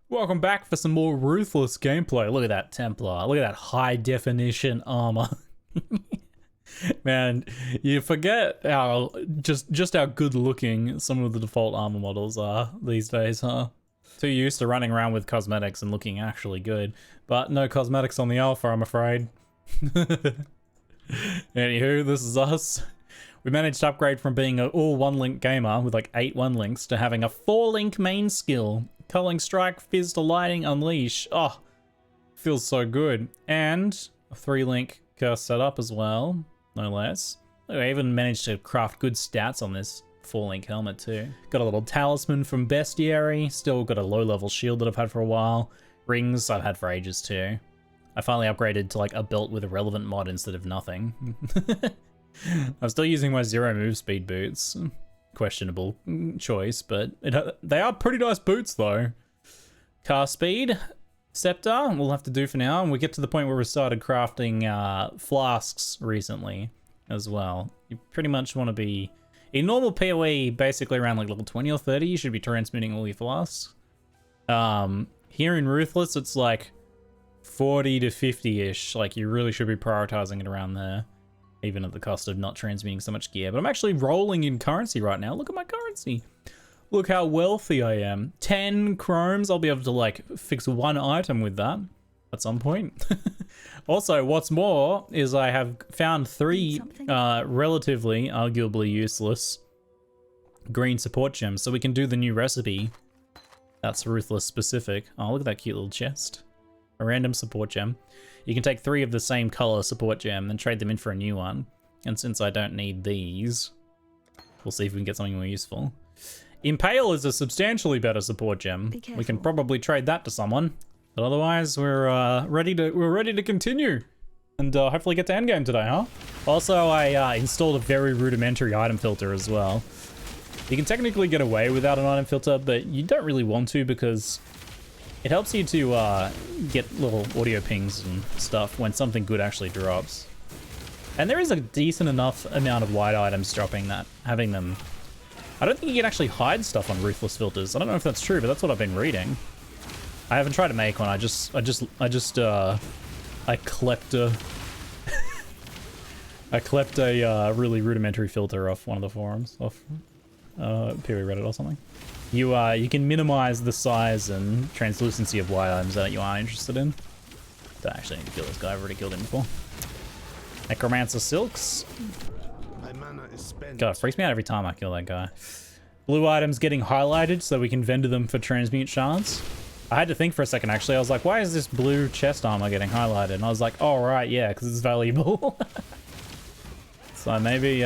Welcome back for some more Ruthless gameplay. Look at that Templar. Look at that high definition armor. Man, you forget how just how good looking some of the default armor models are these days, huh? Too used to running around with cosmetics and looking actually good, but no cosmetics on the alpha, I'm afraid. Anywho, this is us. We managed to upgrade from being an all one-link gamer with like 8 one-links to having a 4-link main skill. Culling Strike, Fizz to Lighting, Unleash. Oh, feels so good. And a 3-link curse setup as well, no less. I even managed to craft good stats on this 4-link helmet too. Got a little talisman from Bestiary. Still got a low-level shield that I've had for a while. Rings I've had for ages too. I finally upgraded to like a belt with a relevant mod instead of nothing. I'm still using my 0 move speed boots. Questionable choice, but they are pretty nice boots though. Car speed, scepter, we'll have to do for now, and we get to the point where we started crafting flasks recently as well. You pretty much want to be, in normal PoE, basically around like level 20 or 30, you should be transmuting all your flasks. Here in Ruthless, it's like 40 to 50-ish, like you really should be prioritizing it around there. Even at the cost of not transmuting so much gear. But I'm actually rolling in currency right now. Look at my currency. Look how wealthy I am. 10 chromes. I'll be able to like fix 1 item with that at some point. Also, what's more is I have found 3 relatively, arguably useless green support gems. So we can do the new recipe. That's Ruthless specific. Oh, look at that cute little chest. A random support gem. You can take 3 of the same color support gem and trade them in for a new one. And since I don't need these, we'll see if we can get something more useful. Impale is a substantially better support gem. We can probably trade that to someone. But otherwise, we're ready to continue. And hopefully get to endgame today, huh? Also, I installed a very rudimentary item filter as well. You can technically get away without an item filter, but you don't really want to because it helps you to get little audio pings and stuff when something good actually drops. And there is a decent enough amount of light items dropping that having them. I don't think you can actually hide stuff on Ruthless filters. I don't know if that's true, but that's what I've been reading. I haven't tried to make one. I clept a really rudimentary filter off one of the forums, off PoE Reddit or something. You can minimize the size and translucency of white items that you aren't interested in. Don't actually need to kill this guy. I've already killed him before. Necromancer Silks. God, it freaks me out every time I kill that guy. Blue items getting highlighted so we can vendor them for transmute shards. I had to think for a second actually. I was like, why is this blue chest armor getting highlighted? And I was like, oh right, yeah, because it's valuable. So maybe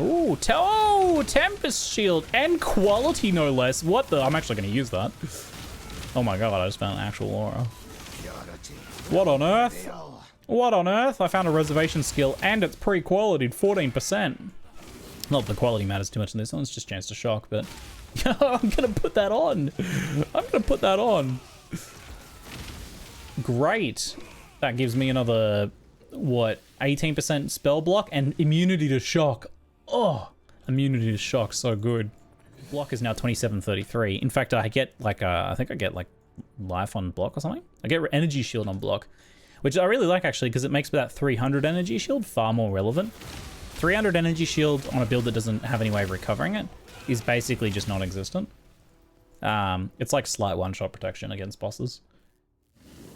Oh, Tempest Shield and quality no less. What the? I'm actually going to use that. Oh my god, I just found an actual aura. What on earth? What on earth? I found a reservation skill and it's pre-qualityed 14%. Not that the quality matters too much in this one, it's just chance to shock, but I'm going to put that on. I'm going to put that on. Great. That gives me another, what, 18% spell block and immunity to shock. Oh, immunity to shock, so good. Block is now 2733. In fact, I get like, I think I get like life on block or something. I get energy shield on block, which I really like actually because it makes that 300 energy shield far more relevant. 300 energy shield on a build that doesn't have any way of recovering it is basically just non-existent. It's like slight one-shot protection against bosses.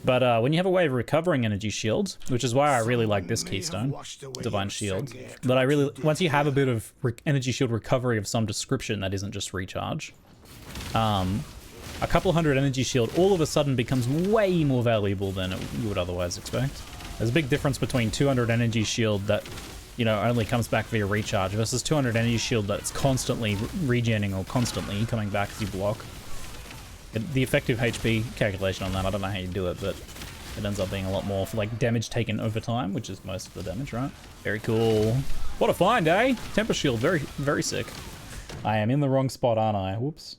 But when you have a way of recovering energy shield, which is why I really like this keystone, Divine Shield, but I really, once you have a bit of energy shield recovery of some description that isn't just recharge, a couple hundred energy shield all of a sudden becomes way more valuable than you would otherwise expect. There's a big difference between 200 energy shield that, you know, only comes back via recharge versus 200 energy shield that's constantly regenerating or constantly coming back as you block. The effective HP calculation on that, I don't know how you do it, but it ends up being a lot more for like damage taken over time, which is most of the damage, right? Very cool. What a find, eh? Temper Shield, very, very sick. I am in the wrong spot, aren't I? Whoops.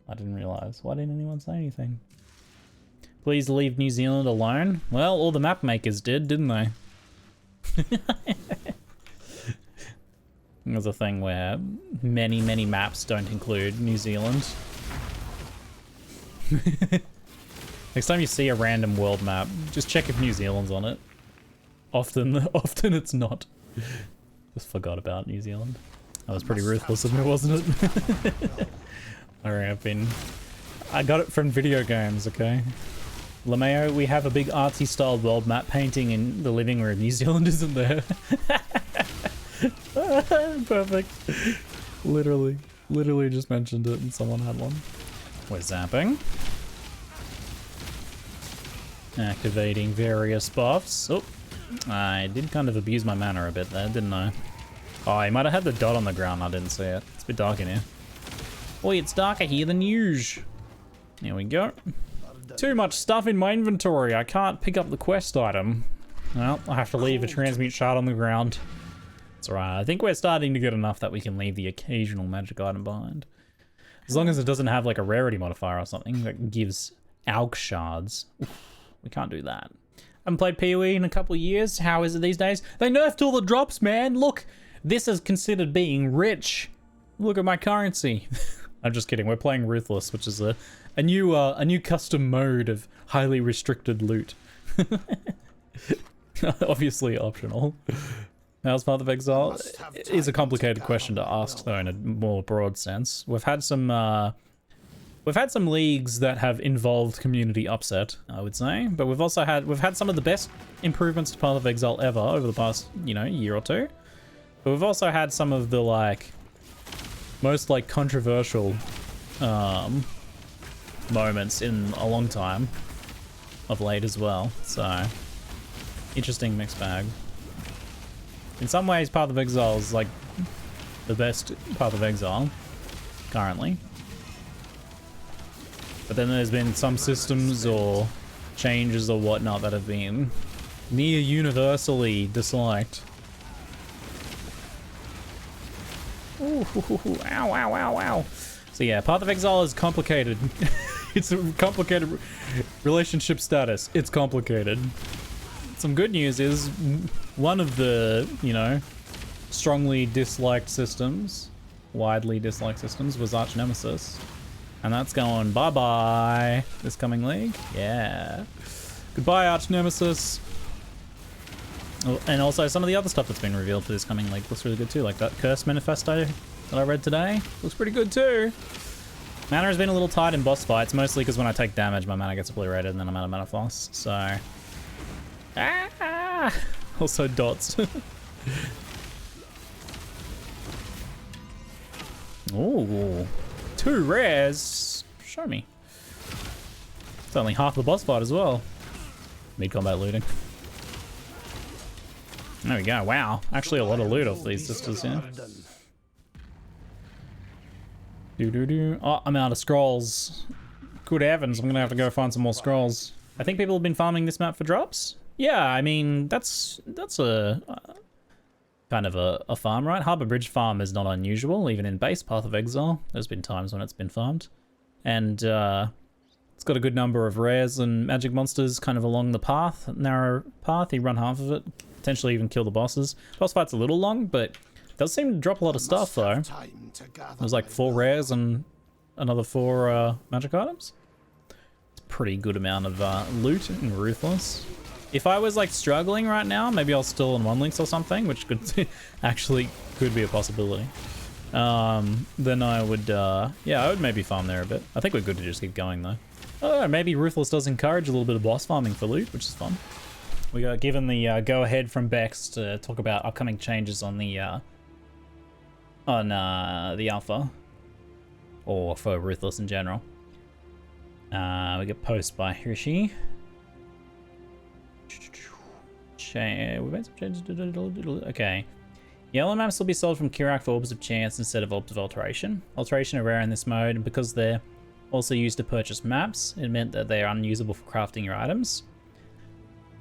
I didn't realize. Why didn't anyone say anything? Please leave New Zealand alone. Well, all the map makers did, didn't they? There's a thing where many maps don't include New Zealand. Next time you see a random world map, just check if New Zealand's on it. Often it's not. Just forgot about New Zealand. That was pretty ruthless of me, wasn't it? Alright, I got it from video games, okay? LeMayo, we have a big artsy style world map painting in the living room. New Zealand isn't there. Perfect. Literally just mentioned it and someone had one. We're zapping. Activating various buffs. Oh, I did kind of abuse my mana a bit there, didn't I? Oh, I might have had the dot on the ground. I didn't see it. It's a bit dark in here. Boy, it's darker here than usual. There we go. Too much stuff in my inventory. I can't pick up the quest item. Well, I have to leave a transmute shard on the ground. It's alright. I think we're starting to get enough that we can leave the occasional magic item behind. As long as it doesn't have like a rarity modifier or something that gives AUG shards. Oof, we can't do that. I haven't played PoE in a couple of years. How is it these days? They nerfed all the drops, man. Look, this is considered being rich. Look at my currency. I'm just kidding. We're playing Ruthless, which is a new custom mode of highly restricted loot. Obviously optional. How's Path of Exile? It is a complicated question to ask, though, in a more broad sense. We've had some leagues that have involved community upset, I would say, but we've had some of the best improvements to Path of Exile ever over the past, year or two. But we've also had some of the most controversial moments in a long time of late as well. So interesting mixed bag. In some ways, Path of Exile is the best Path of Exile currently. But then there's been some systems or changes or whatnot that have been near universally disliked. Ooh, ow, ow, ow, ow. So yeah, Path of Exile is complicated. It's a complicated relationship status. It's complicated. Some good news is one of the, strongly disliked systems, widely disliked systems, was Arch Nemesis. And that's going bye-bye this coming league. Yeah. Goodbye, Arch Nemesis. Oh, and also some of the other stuff that's been revealed for this coming league looks really good too, like that Curse Manifesto that I read today. Looks pretty good too. Mana has been a little tight in boss fights, mostly because when I take damage, my mana gets obliterated and then I'm out of mana floss, so... Ah! Also dots. Ooh. 2 rares. Show me. It's only half the boss fight as well. Mid-combat looting. There we go. Wow. Actually a lot of loot off these sisters here. Oh, I'm out of scrolls. Good heavens, I'm gonna have to go find some more scrolls. I think people have been farming this map for drops. Yeah, I mean, that's a kind of a farm, right? Harbour Bridge farm is not unusual, even in base Path of Exile. There's been times when it's been farmed. And it's got a good number of rares and magic monsters kind of along the path, narrow path. You run half of it, potentially even kill the bosses. Boss fight's a little long, but it does seem to drop a lot of stuff, though. There's like 4 rares and another 4 magic items. It's a pretty good amount of loot in Ruthless. If I was struggling right now, maybe I'll still on 1 links or something, which could actually could be a possibility. Then I would, yeah, I would maybe farm there a bit. I think we're good to just keep going though. Oh, maybe Ruthless does encourage a little bit of boss farming for loot, which is fun. We got given the go ahead from Bex to talk about upcoming changes on the alpha, or for Ruthless in general. We get post by Hirschi. We made some changes. Okay. Yellow maps will be sold from Kirak for Orbs of Chance instead of Orbs of Alteration. Alteration are rare in this mode, and because they're also used to purchase maps, it meant that they are unusable for crafting your items.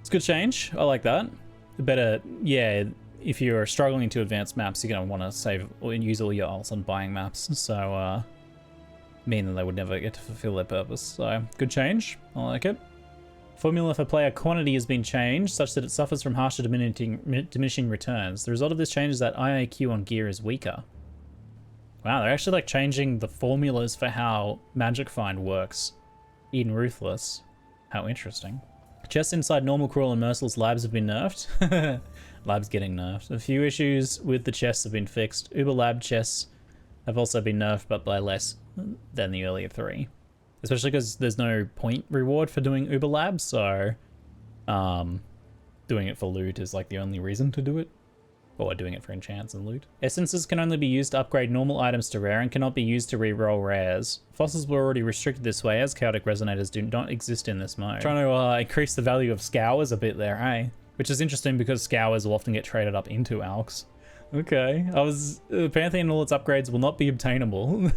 It's a good change. I like that. Better, yeah, if you're struggling to advance maps, you're going to want to save or use all your alts on buying maps. So, mean that they would never get to fulfill their purpose. So, good change. I like it. Formula for player quantity has been changed such that it suffers from harsher diminishing returns. The result of this change is that IAQ on gear is weaker. Wow, they're actually changing the formulas for how Magic Find works in Ruthless. How interesting. Chests inside normal, cruel, and merciless labs have been nerfed. Labs getting nerfed. A few issues with the chests have been fixed. Uber lab chests have also been nerfed, but by less than the earlier 3. Especially because there's no point reward for doing Uber labs, so doing it for loot is like the only reason to do it. Or doing it for enchants and loot. Essences can only be used to upgrade normal items to rare and cannot be used to re-roll rares. Fossils were already restricted this way as chaotic resonators do not exist in this mode. Trying to increase the value of scours a bit there, eh? Which is interesting because scours will often get traded up into alks. Okay, Pantheon and all its upgrades will not be obtainable.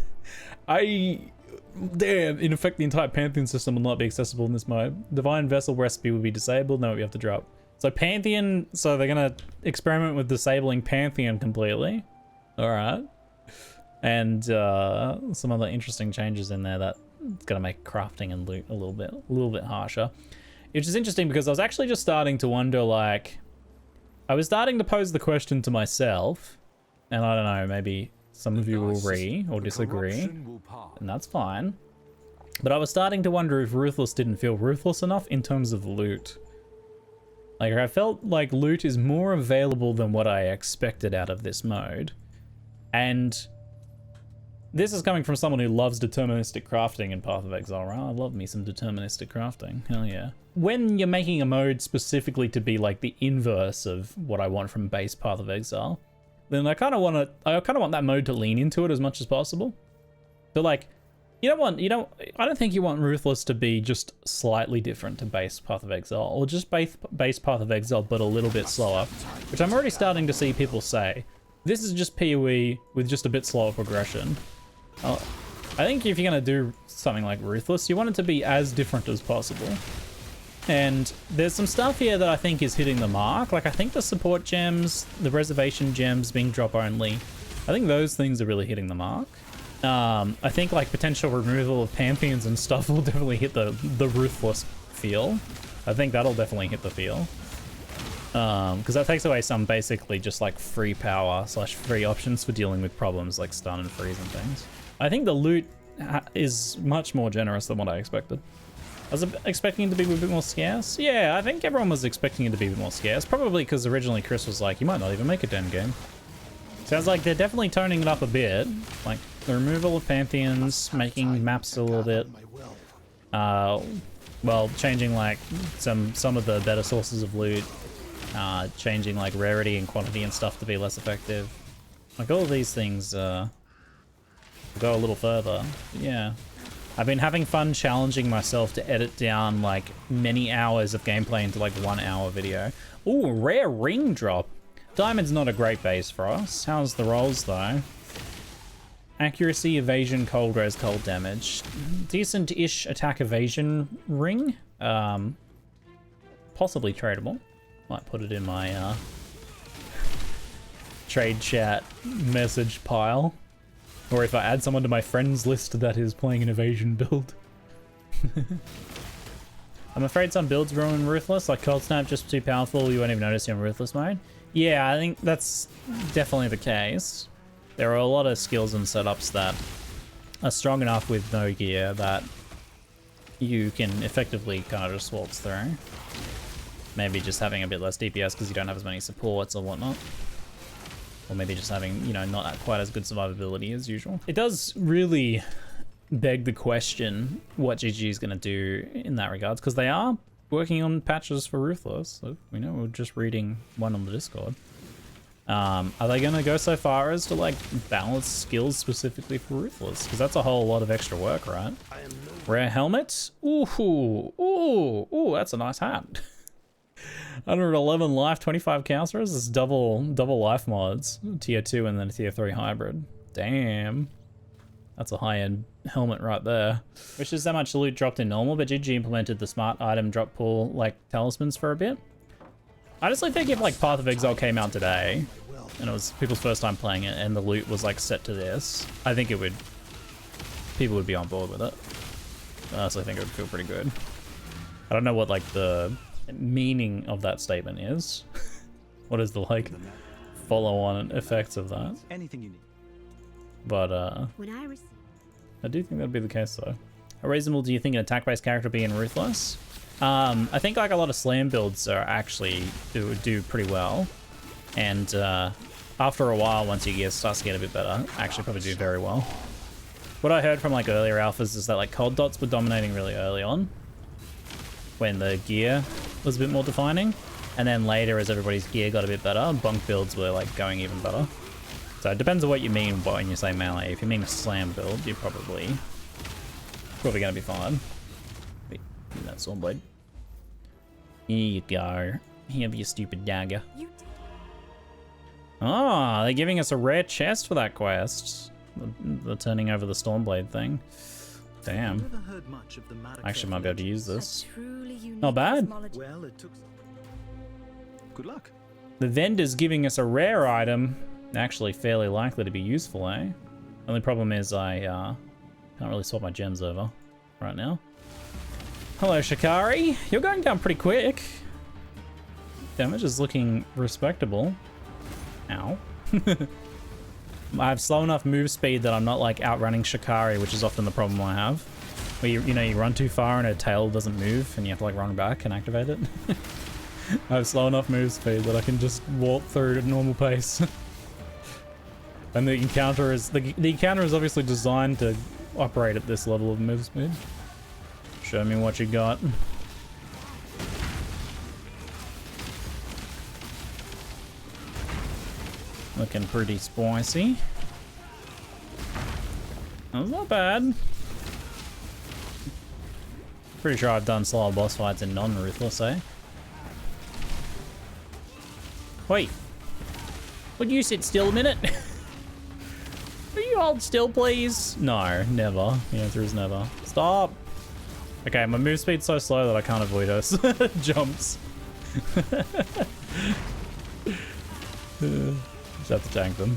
Damn, in effect the entire Pantheon system will not be accessible in this mode. Divine Vessel recipe will be disabled, no, we have to drop. So Pantheon, so they're gonna experiment with disabling Pantheon completely. All right. And some other interesting changes in there that's gonna make crafting and loot a little bit harsher. Which is interesting because I was actually just starting to wonder, like, I was starting to pose the question to myself, and I don't know, maybe some of you will agree or disagree, and that's fine. But I was starting to wonder if Ruthless didn't feel ruthless enough in terms of loot. Like, I felt like loot is more available than what I expected out of this mode. And this is coming from someone who loves deterministic crafting in Path of Exile, right? I love me some deterministic crafting, hell yeah. When you're making a mode specifically to be like the inverse of what I want from base Path of Exile, then I kind of want that mode to lean into it as much as possible. So like, I don't think you want Ruthless to be just slightly different to base Path of Exile, or just base Path of Exile but a little bit slower, which I'm already starting to see people say. This is just PoE with just a bit slower progression. I think if you're going to do something like Ruthless, you want it to be as different as possible. And there's some stuff here that I think is hitting the mark. Like, I think the support gems, the reservation gems being drop only, I think those things are really hitting the mark. I think like potential removal of Pantheons and stuff will definitely hit the Ruthless feel. I think that'll definitely hit the feel. Because that takes away some basically just like free power / free options for dealing with problems like stun and freeze and things. I think the loot is much more generous than what I expected. I was expecting it to be a bit more scarce. Yeah, I think everyone was expecting it to be a bit more scarce. Probably because originally Chris was like, you might not even make it to Endgame. Sounds like they're definitely toning it up a bit. Like the removal of Pantheons, making maps a little bit. Well, changing like some of the better sources of loot. Changing like rarity and quantity and stuff to be less effective. Like all of these things go a little further. Yeah. I've been having fun challenging myself to edit down like many hours of gameplay into like 1 hour video. Ooh, rare ring drop. Diamond's not a great base for us. How's the rolls though? Accuracy, evasion, cold raise, cold damage. Decent-ish attack evasion ring. Possibly tradable. Might put it in my trade chat message pile. Or if I add someone to my friends list that is playing an evasion build. I'm afraid some builds ruin Ruthless, like Cold Snap just too powerful, you won't even notice you're in Ruthless mode. Yeah, I think that's definitely the case. There are a lot of skills and setups that are strong enough with no gear that you can effectively kind of just waltz through. Maybe just having a bit less DPS because you don't have as many supports or whatnot. Or maybe just having, you know, not quite as good survivability as usual. It does really beg the question what GG is going to do in that regards, because they are working on patches for Ruthless. So we know, we're just reading one on the Discord. Are they going to go so far as to like balance skills specifically for Ruthless? Because that's a whole lot of extra work, right? Rare helmet. Ooh, that's a nice hat. 111 life, 25 counselors. This is double life mods. Tier 2 and then a tier 3 hybrid. Damn. That's a high-end helmet right there. Wish there's that much loot dropped in normal, but GG implemented the smart item drop pool like talismans for a bit. I honestly think if like Path of Exile came out today, and it was people's first time playing it, and the loot was like set to this, I think people would be on board with it. I honestly think it would feel pretty good. I don't know what like the meaning of that statement is. What is the like follow-on effects of that? Anything you need. But I do think that'd be the case though. How reasonable do you think an attack-based character be in Ruthless? I think like a lot of slam builds are actually do pretty well. And after a while, once your gear starts to get a bit better, actually probably do very well. What I heard from like earlier alphas is that like cold dots were dominating really early on when the gear was a bit more defining. And then later, as everybody's gear got a bit better, bunk builds were like going even better. So it depends on what you mean when you say melee. If you mean a slam build, you're probably gonna be fine. Wait, give me that sword blade. Here you go. Have your stupid dagger. Oh, they're giving us a rare chest for that quest. The turning over the Stormblade thing. Damn. I actually might be able to use this. Not bad. Well, it took... Good luck. The vendor's giving us a rare item. Actually fairly likely to be useful, eh? Only problem is I can't really swap my gems over right now. Hello, Shikari. You're going down pretty quick. Damage is looking respectable. Ow. I have slow enough move speed that I'm not like outrunning Shikari, which is often the problem I have. Where you know, you run too far and her tail doesn't move and you have to like run back and activate it. I have slow enough move speed that I can just walk through at normal pace. And the encounter is the encounter is obviously designed to operate at this level of move speed. Show me what you got. Looking pretty spicy. That's not bad. Pretty sure I've done slower boss fights in non-Ruthless, eh? Wait. Would you sit still a minute? Will you hold still, please? No, never. The answer is never. Stop. Okay, my move speed's so slow that I can't avoid her jumps. Just have to tank them.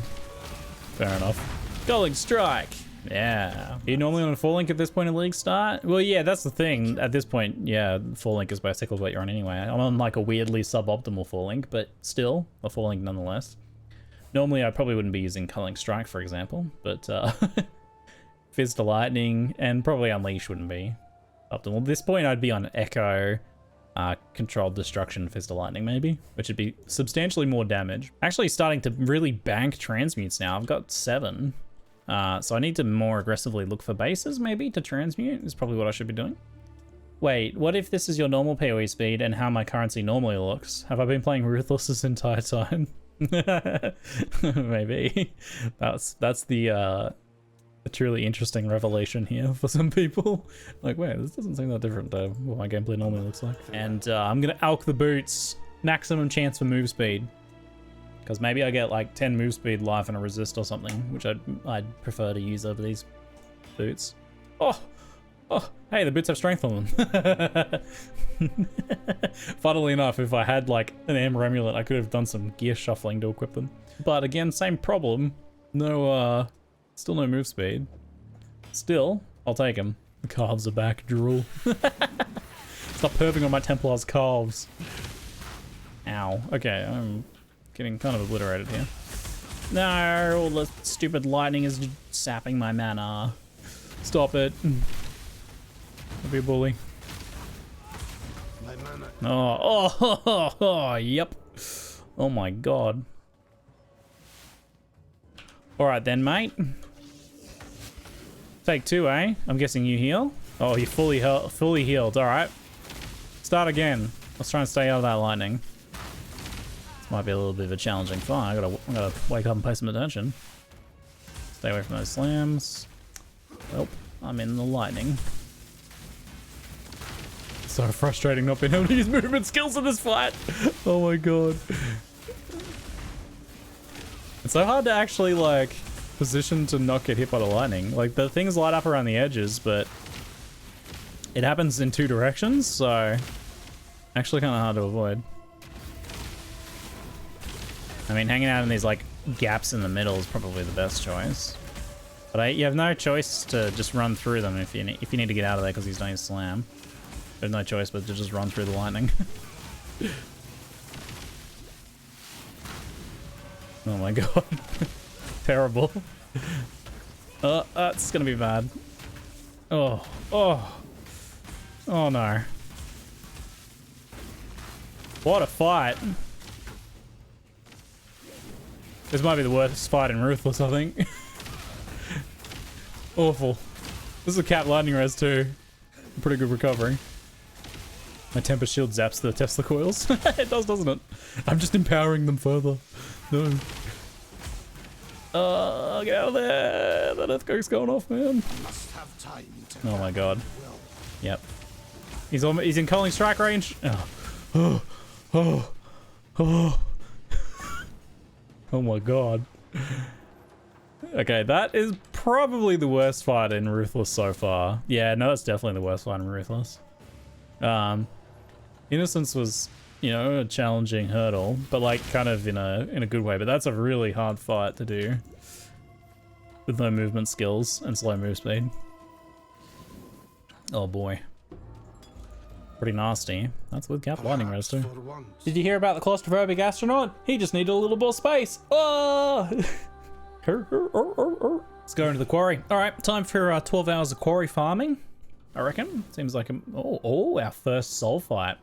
Fair enough. Galling Strike. Yeah. Are you normally on a full link at this point in league start? Well, yeah, that's the thing. At this point, yeah, full link is basically what you're on anyway. I'm on like a weirdly suboptimal full link, but still a full link nonetheless. Normally, I probably wouldn't be using Culling Strike, for example, but Fizz to Lightning and probably Unleash wouldn't be optimal. At this point, I'd be on Echo, Controlled Destruction, Fizz to Lightning maybe, which would be substantially more damage. Actually starting to really bank transmutes now. I've got 7. So I need to more aggressively look for bases maybe to transmute is probably what I should be doing. Wait, what if this is your normal PoE speed and how my currency normally looks? Have I been playing Ruthless this entire time? Maybe. That's the truly interesting revelation here for some people. Like, wait, this doesn't seem that different to what my gameplay normally looks like. And I'm gonna alk the boots. Maximum chance for move speed. Because maybe I get like 10 move speed, life, and a resist or something, which I'd prefer to use over these boots. Oh, hey, the boots have strength on them. Funnily enough, if I had like an Amber Amulet, I could have done some gear shuffling to equip them. But again, same problem. No, still no move speed. Still, I'll take them. The calves are back, drool. Stop perving on my Templar's calves. Ow. Okay, I'm getting kind of obliterated here. No, all the stupid lightning is sapping my mana. Stop it. Don't be a bully. Oh, yep. Oh my god. Alright then, mate. Take 2, eh? I'm guessing you heal? Oh, you're fully healed. Alright. Start again. Let's try and stay out of that lightning. This might be a little bit of a challenging fight. I gotta wake up and pay some attention. Stay away from those slams. Well, I'm in the lightning. So frustrating not being able to use movement skills in this fight. Oh my god. It's so hard to actually like position to not get hit by the lightning. Like the things light up around the edges, but it happens in 2 directions, so actually kind of hard to avoid. I mean, hanging out in these like gaps in the middle is probably the best choice. But you have no choice to just run through them if you need to get out of there because he's doing his slam. There's no choice but to just run through the lightning. Oh my god. Terrible. That's gonna be bad. Oh, oh. Oh no. What a fight. This might be the worst fight in Ruthless, I think. Awful. This is a Cap Lightning Res too. Pretty good recovery. My Temper Shield zaps the Tesla coils. It does, doesn't it? I'm just empowering them further. No. Get out of there. That Earthquake's going off, man. Oh my god. Yep. He's in Culling Strike range. Oh. Oh my god. Okay, that is probably the worst fight in Ruthless so far. Yeah, no, that's definitely the worst fight in Ruthless. Innocence was, you know, a challenging hurdle, but like kind of in a good way. But that's a really hard fight to do with no movement skills and slow move speed. Oh boy. Pretty nasty. That's with Cap Lightning Res too. Did you hear about the claustrophobic astronaut? He just needed a little more space. Oh! Let's go into the quarry. All right, time for 12 hours of quarry farming, I reckon. Seems like our first soul fight.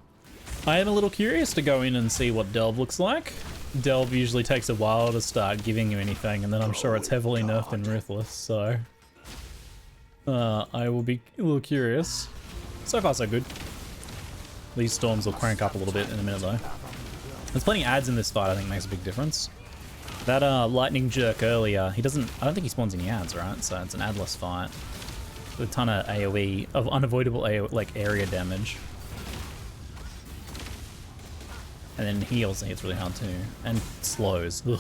I am a little curious to go in and see what Delve looks like. Delve usually takes a while to start giving you anything, and then I'm sure it's heavily nerfed in Ruthless, so I will be a little curious. So far, so good. These storms will crank up a little bit in a minute though. There's plenty of ads in this fight, I think makes a big difference. That lightning jerk earlier, I don't think he spawns any ads, right? So it's an adless fight with a ton of AoE, of unavoidable like area damage. And then he also hits really hard too. And slows. Ugh.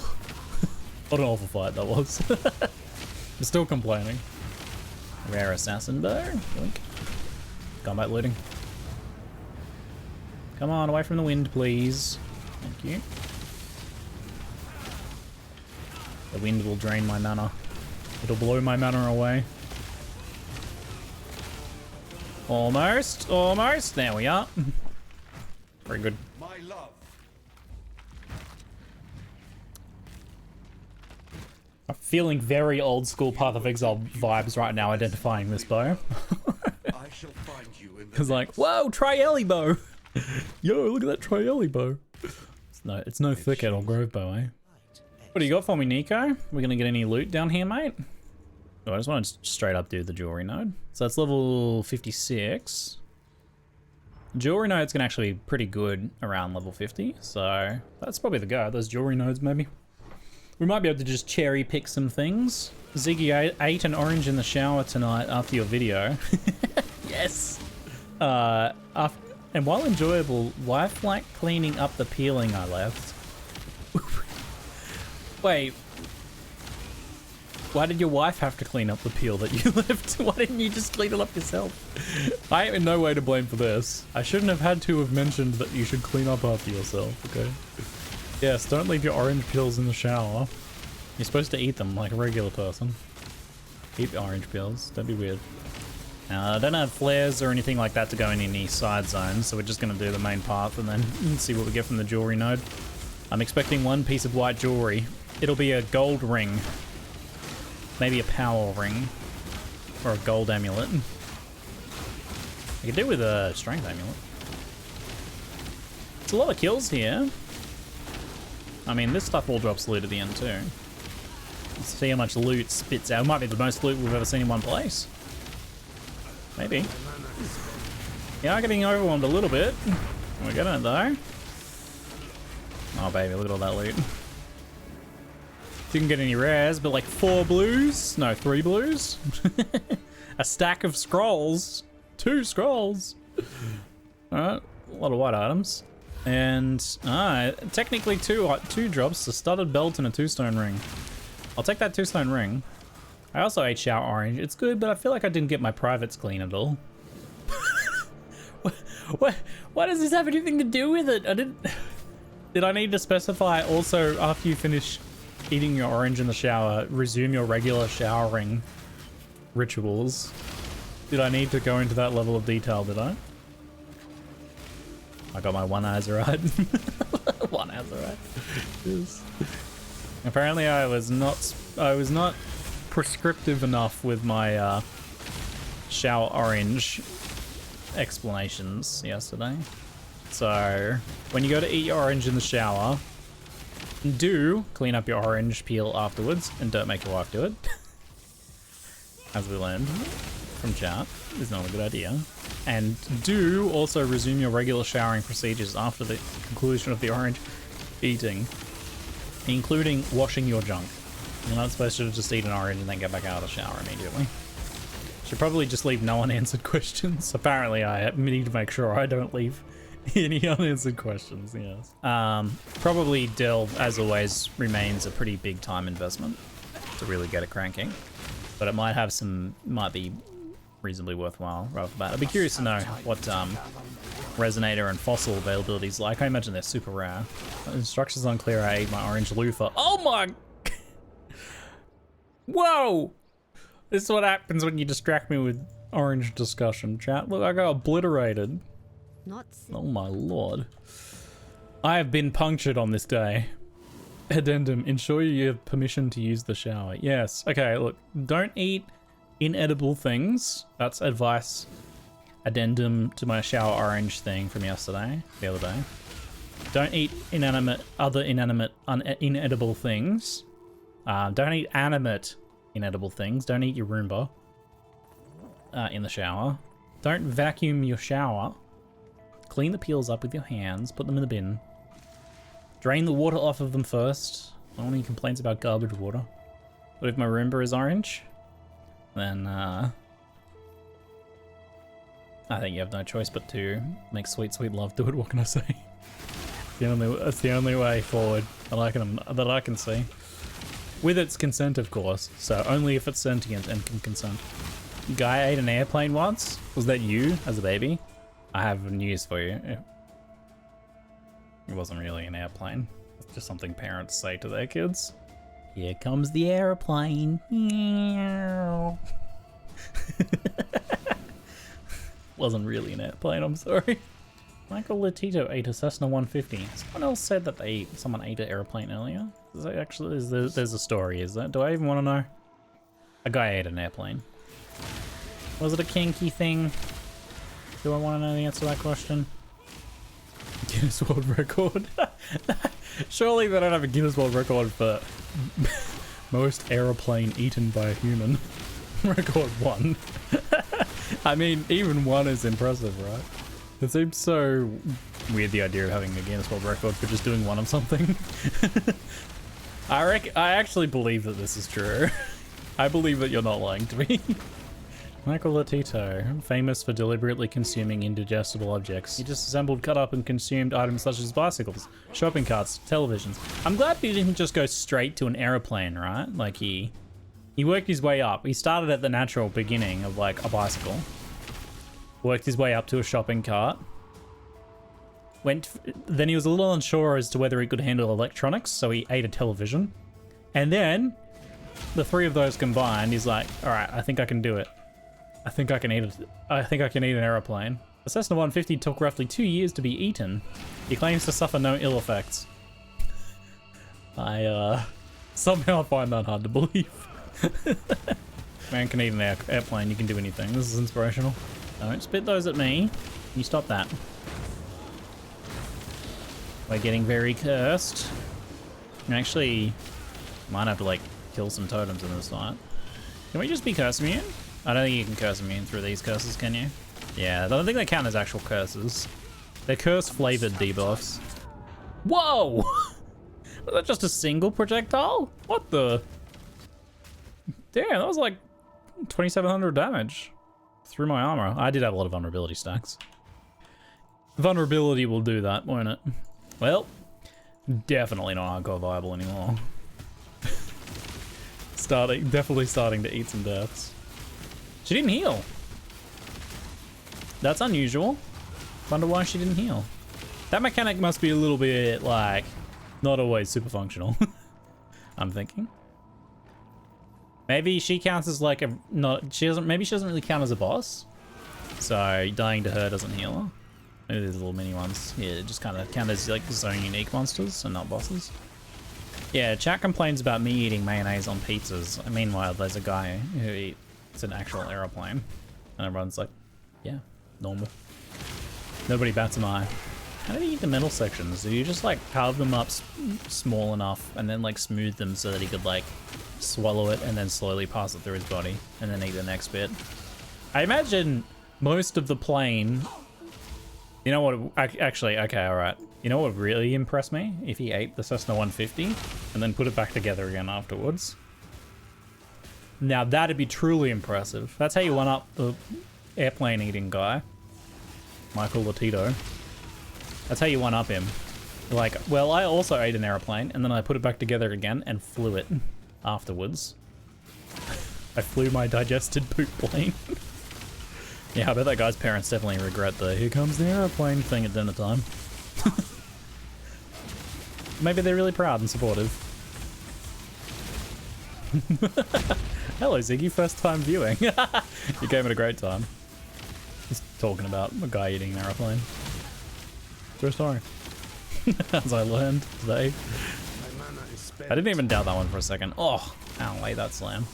What an awful fight that was. I'm still complaining. Rare assassin bow. Yoink. Combat looting. Come on, away from the wind, please. Thank you. The wind will drain my mana. It'll blow my mana away. Almost, almost. There we are. Very good. My love. I'm feeling very old school Path of Exile vibes right now identifying this bow. I shall find you in the It's like, whoa, Trielli bow. Yo, look at that Trielli bow. It's no thicket or grove bow, eh? What do you got for me, Nico? We're gonna get any loot down here, mate? Oh, I just want to straight up do the jewelry node. So that's level 56. Jewelry node's gonna actually be pretty good around level 50, so that's probably the go. Those jewelry nodes, maybe. We might be able to just cherry pick some things. Ziggy ate an orange in the shower tonight after your video. Yes. And while enjoyable, wife liked cleaning up the peeling I left. Wait. Why did your wife have to clean up the peel that you left? Why didn't you just clean it up yourself? I am in no way to blame for this. I shouldn't have had to have mentioned that you should clean up after yourself, okay? Yes, don't leave your orange peels in the shower. You're supposed to eat them like a regular person. Eat the orange peels, don't be weird. I don't have flares or anything like that to go in any side zones, so we're just going to do the main path and then see what we get from the jewelry node. I'm expecting one piece of white jewelry. It'll be a gold ring. Maybe a power ring. Or a gold amulet. I could do with a strength amulet. It's a lot of kills here. I mean, this stuff all drops loot at the end too. Let's see how much loot spits out. It might be the most loot we've ever seen in one place. Maybe. Yeah, I'm getting overwhelmed a little bit. We're getting it though. Oh baby, look at all that loot. Didn't get any rares, but like 4 blues? No, 3 blues? A stack of scrolls. 2 scrolls. Alright, a lot of white items. And technically two drops, a studded belt and a 2-stone ring. I'll take that 2-stone ring. I also ate shower orange. It's good, but I feel like I didn't get my privates clean at all. What does this have anything to do with it? Did I need to specify also after you finish eating your orange in the shower, resume your regular showering rituals? Did I need to go into that level of detail, did I? I got my one azurite. One azurite. Yes. Apparently I was not prescriptive enough with my shower orange explanations yesterday. So when you go to eat your orange in the shower, do clean up your orange peel afterwards and don't make your wife do it. As we learned from chat, is not a good idea. And do also resume your regular showering procedures after the conclusion of the orange eating, including washing your junk. You're not supposed to just eat an orange and then get back out of the shower immediately. Should probably just leave no unanswered questions. Apparently I need to make sure I don't leave any unanswered questions, yes. Probably delve, as always, remains a pretty big time investment to really get it cranking. But it might be reasonably worthwhile right off the bat. I'd be curious to know what resonator and fossil availability is like. I imagine they're super rare. Instructions unclear. I ate my orange loofah. Oh my! Whoa! This is what happens when you distract me with orange discussion, chat. Look, I got obliterated. Oh my lord. I have been punctured on this day. Addendum, ensure you have permission to use the shower. Yes. Okay, look, don't eat inedible things. That's advice. Addendum to my shower orange thing from yesterday, the other day. Don't eat other inedible things. Don't eat animate inedible things. Don't eat your Roomba in the shower. Don't vacuum your shower. Clean the peels up with your hands, put them in the bin. Drain the water off of them first. I don't want any complaints about garbage water. But if my Roomba is orange, then I think you have no choice but to make sweet, sweet love to it. What can I say? That's the only way forward that I can see. With its consent, of course. So only if it's sentient and can consent. Guy ate an airplane once. Was that you as a baby? I have news for you. It wasn't really an airplane. It's just something parents say to their kids. Here comes the airplane. Wasn't really an airplane, I'm sorry. Michael Latito ate a Cessna 150. Someone else said that someone ate an airplane earlier. There's a story, is there? Do I even want to know? A guy ate an airplane. Was it a kinky thing? Do I want to know the answer to that question? Guinness World Record. Surely they don't have a Guinness World Record for most aeroplane eaten by a human. Record 1. I mean, even 1 is impressive, right? It seems so weird, the idea of having a Guinness World Record for just doing one of something. I actually believe that this is true. I believe that you're not lying to me. Michael Latito, famous for deliberately consuming indigestible objects. He just assembled, cut up, and consumed items such as bicycles, shopping carts, televisions. I'm glad he didn't just go straight to an aeroplane, right? Like he worked his way up. He started at the natural beginning of like a bicycle, worked his way up to a shopping cart. Then he was a little unsure as to whether he could handle electronics, so he ate a television. And then the three of those combined, he's like, all right, I think I can do it. I think I can eat an aeroplane. The Cessna 150 took roughly 2 years to be eaten. He claims to suffer no ill effects. I somehow find that hard to believe. Man can eat an airplane, you can do anything. This is inspirational. Don't spit those at me. You stop that. We're getting very cursed. And actually, might have to like kill some totems in this fight. Can we just be curse immune? I don't think you can curse immune through these curses, can you? Yeah, I don't think they count as actual curses. They're curse-flavored debuffs. Whoa! Was that just a single projectile? What the? Damn, that was like 2,700 damage through my armor. I did have a lot of vulnerability stacks. Vulnerability will do that, won't it? Well, definitely not hardcore viable anymore. Definitely starting to eat some deaths. She didn't heal. That's unusual. Wonder why she didn't heal. That mechanic must be a little bit like not always super functional. I'm thinking. Maybe she counts as like maybe she doesn't really count as a boss. So dying to her doesn't heal her. Maybe there's little mini ones. Yeah, just kind of count as like zone unique monsters and not bosses. Yeah, chat complains about me eating mayonnaise on pizzas. Meanwhile, there's a guy who eats an actual aeroplane. And everyone's like, yeah, normal. Nobody bats an eye. How do you eat the metal sections? Do you just like carve them up small enough and then like smooth them so that he could like swallow it and then slowly pass it through his body and then eat the next bit? I imagine most of the plane, you know what, actually, okay, all right. You know what would really impress me? If he ate the Cessna 150 and then put it back together again afterwards. Now that'd be truly impressive. That's how you one up the airplane eating guy, Michael Latito. That's how you one up him. Like, well, I also ate an airplane and then I put it back together again and flew it afterwards. I flew my digested poop plane. Yeah, I bet that guy's parents definitely regret the "here comes the airplane" thing at dinner time. Maybe they're really proud and supportive. Hello, Ziggy, first time viewing. You gave it a great time. Just talking about a guy eating an airplane. True story. As I learned today. I didn't even doubt that one for a second. Oh, ow, wait, that slam.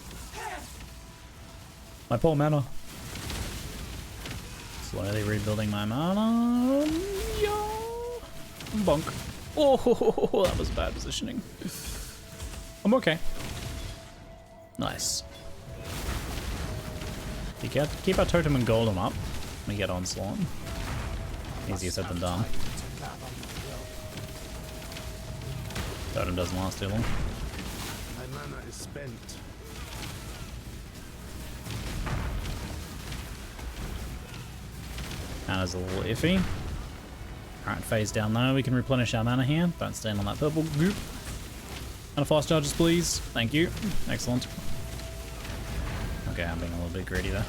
My poor mana. Slowly rebuilding my mana. Yeah. Bonk. Oh, that was bad positioning. I'm okay. Nice. Keep our totem and golem up. We get onslaught. Easier said than done. Totem doesn't last too long. My mana is spent. Mana's a little iffy. Alright, phase down though. We can replenish our mana here. Don't stand on that purple goop. And fast charges, please. Thank you. Excellent. Okay, I'm being a little bit greedy there.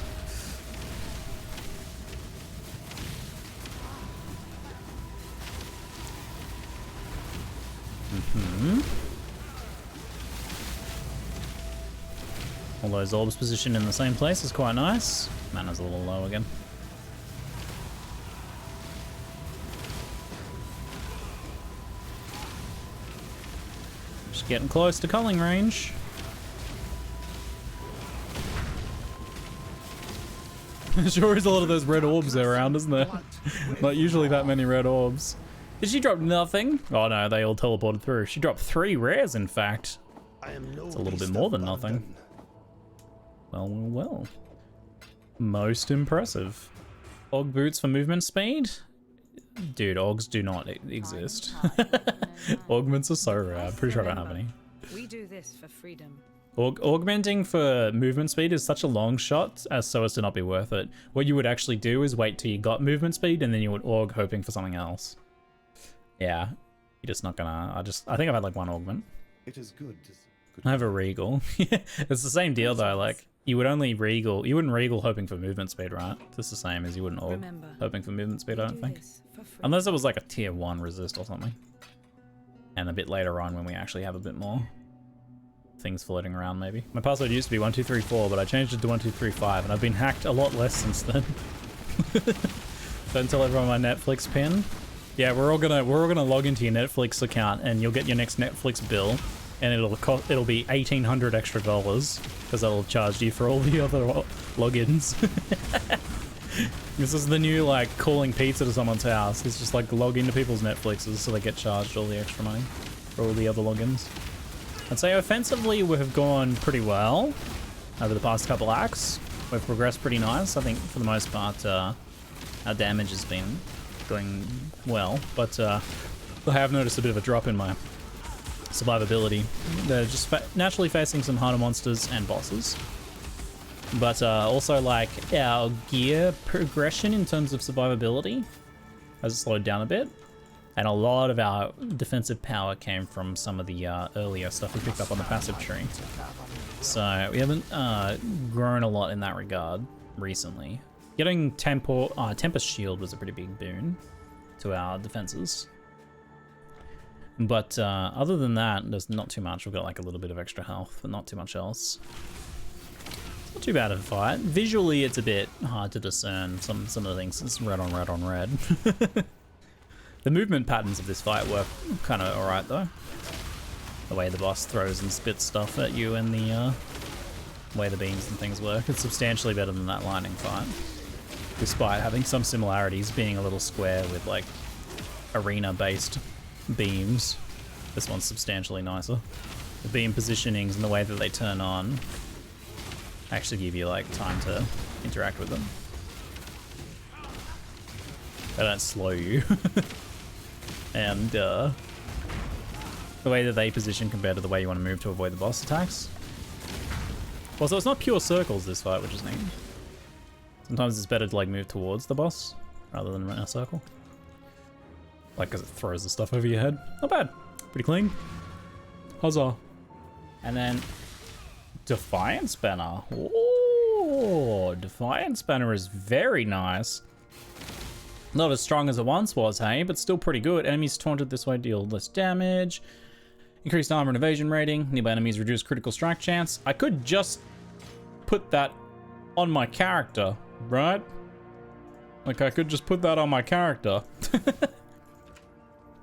All those orbs positioned in the same place is quite nice. Mana's a little low again. Just getting close to culling range. Sure is a lot of those red orbs around, isn't there? Not usually that many red orbs. Did she drop nothing? Oh no, they all teleported through. She dropped 3 rares, in fact. It's a little bit more than nothing. Well, well, well. Most impressive. Og boots for movement speed? Dude, Ogs do not exist. Augments are so rare. I'm pretty sure I don't have any. We do this for freedom. Augmenting for movement speed is such a long shot as to not be worth it. What you would actually do is wait till you got movement speed and then you would aug hoping for something else. Yeah, you're just not gonna. I think I've had like 1 augment. It is good. I have a regal. It's the same deal though. Like you would only regal. You wouldn't regal hoping for movement speed, right? It's the same as you wouldn't aug hoping for movement speed. I don't think, unless it was like a tier 1 resist or something. And a bit later on when we actually have a bit more things floating around, maybe. My password used to be 1234, but I changed it to 1235, and I've been hacked a lot less since then. Don't tell everyone my Netflix pin. Yeah, we're all gonna log into your Netflix account, and you'll get your next Netflix bill, and it'll be $1,800 extra because that'll charge you for all the other logins. This is the new like calling pizza to someone's house. It's just like log into people's Netflixes so they get charged all the extra money for all the other logins. I'd say offensively we have gone pretty well over the past couple acts. We've progressed pretty nice. I think for the most part our damage has been going well, but I have noticed a bit of a drop in my survivability. They're just naturally facing some harder monsters and bosses. But also like our gear progression in terms of survivability has slowed down a bit. And a lot of our defensive power came from some of the earlier stuff we picked up on the passive tree. So we haven't grown a lot in that regard recently. Getting Tempest Shield was a pretty big boon to our defenses. But other than that, there's not too much. We've got like a little bit of extra health, but not too much else. It's not too bad of a fight. Visually, it's a bit hard to discern some of the things. It's red on red on red. The movement patterns of this fight were kind of alright though. The way the boss throws and spits stuff at you in the the way the beams and things work. It's substantially better than that lightning fight, despite having some similarities, being a little square with like arena-based beams. This one's substantially nicer. The beam positionings and the way that they turn on actually give you like time to interact with them. They don't slow you. And the way that they position compared to the way you want to move to avoid the boss attacks. Well, so it's not pure circles this fight, which is neat. Sometimes it's better to like move towards the boss rather than in a circle. Like, because it throws the stuff over your head. Not bad. Pretty clean. Huzzah. And then Defiance Banner. Oh, Defiance Banner is very nice. Not as strong as it once was, hey, but still pretty good. Enemies taunted this way deal less damage. Increased armor and evasion rating. Nearby enemies reduce critical strike chance. I could just put that on my character, right? Like, I could just put that on my character.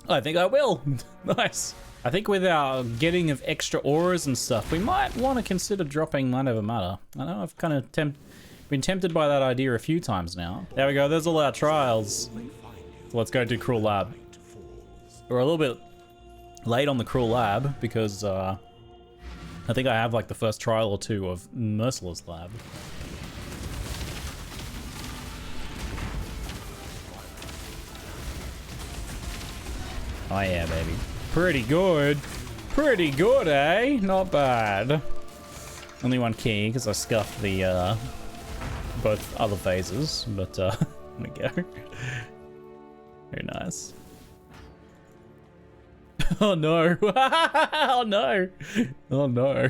I think I will. Nice. I think with our getting of extra auras and stuff, we might want to consider dropping Might Over Matter. I know I've kind of been tempted by that idea a few times now. There we go, there's all our trials. So let's go do Cruel Lab. We're a little bit late on the Cruel Lab because I think I have like the first trial or two of Merciless Lab. Oh yeah, baby. Pretty good. Pretty good, eh? Not bad. Only one key, because I scuffed the, both other phases, but, there we go. Very nice. Oh no. Oh no. Oh no.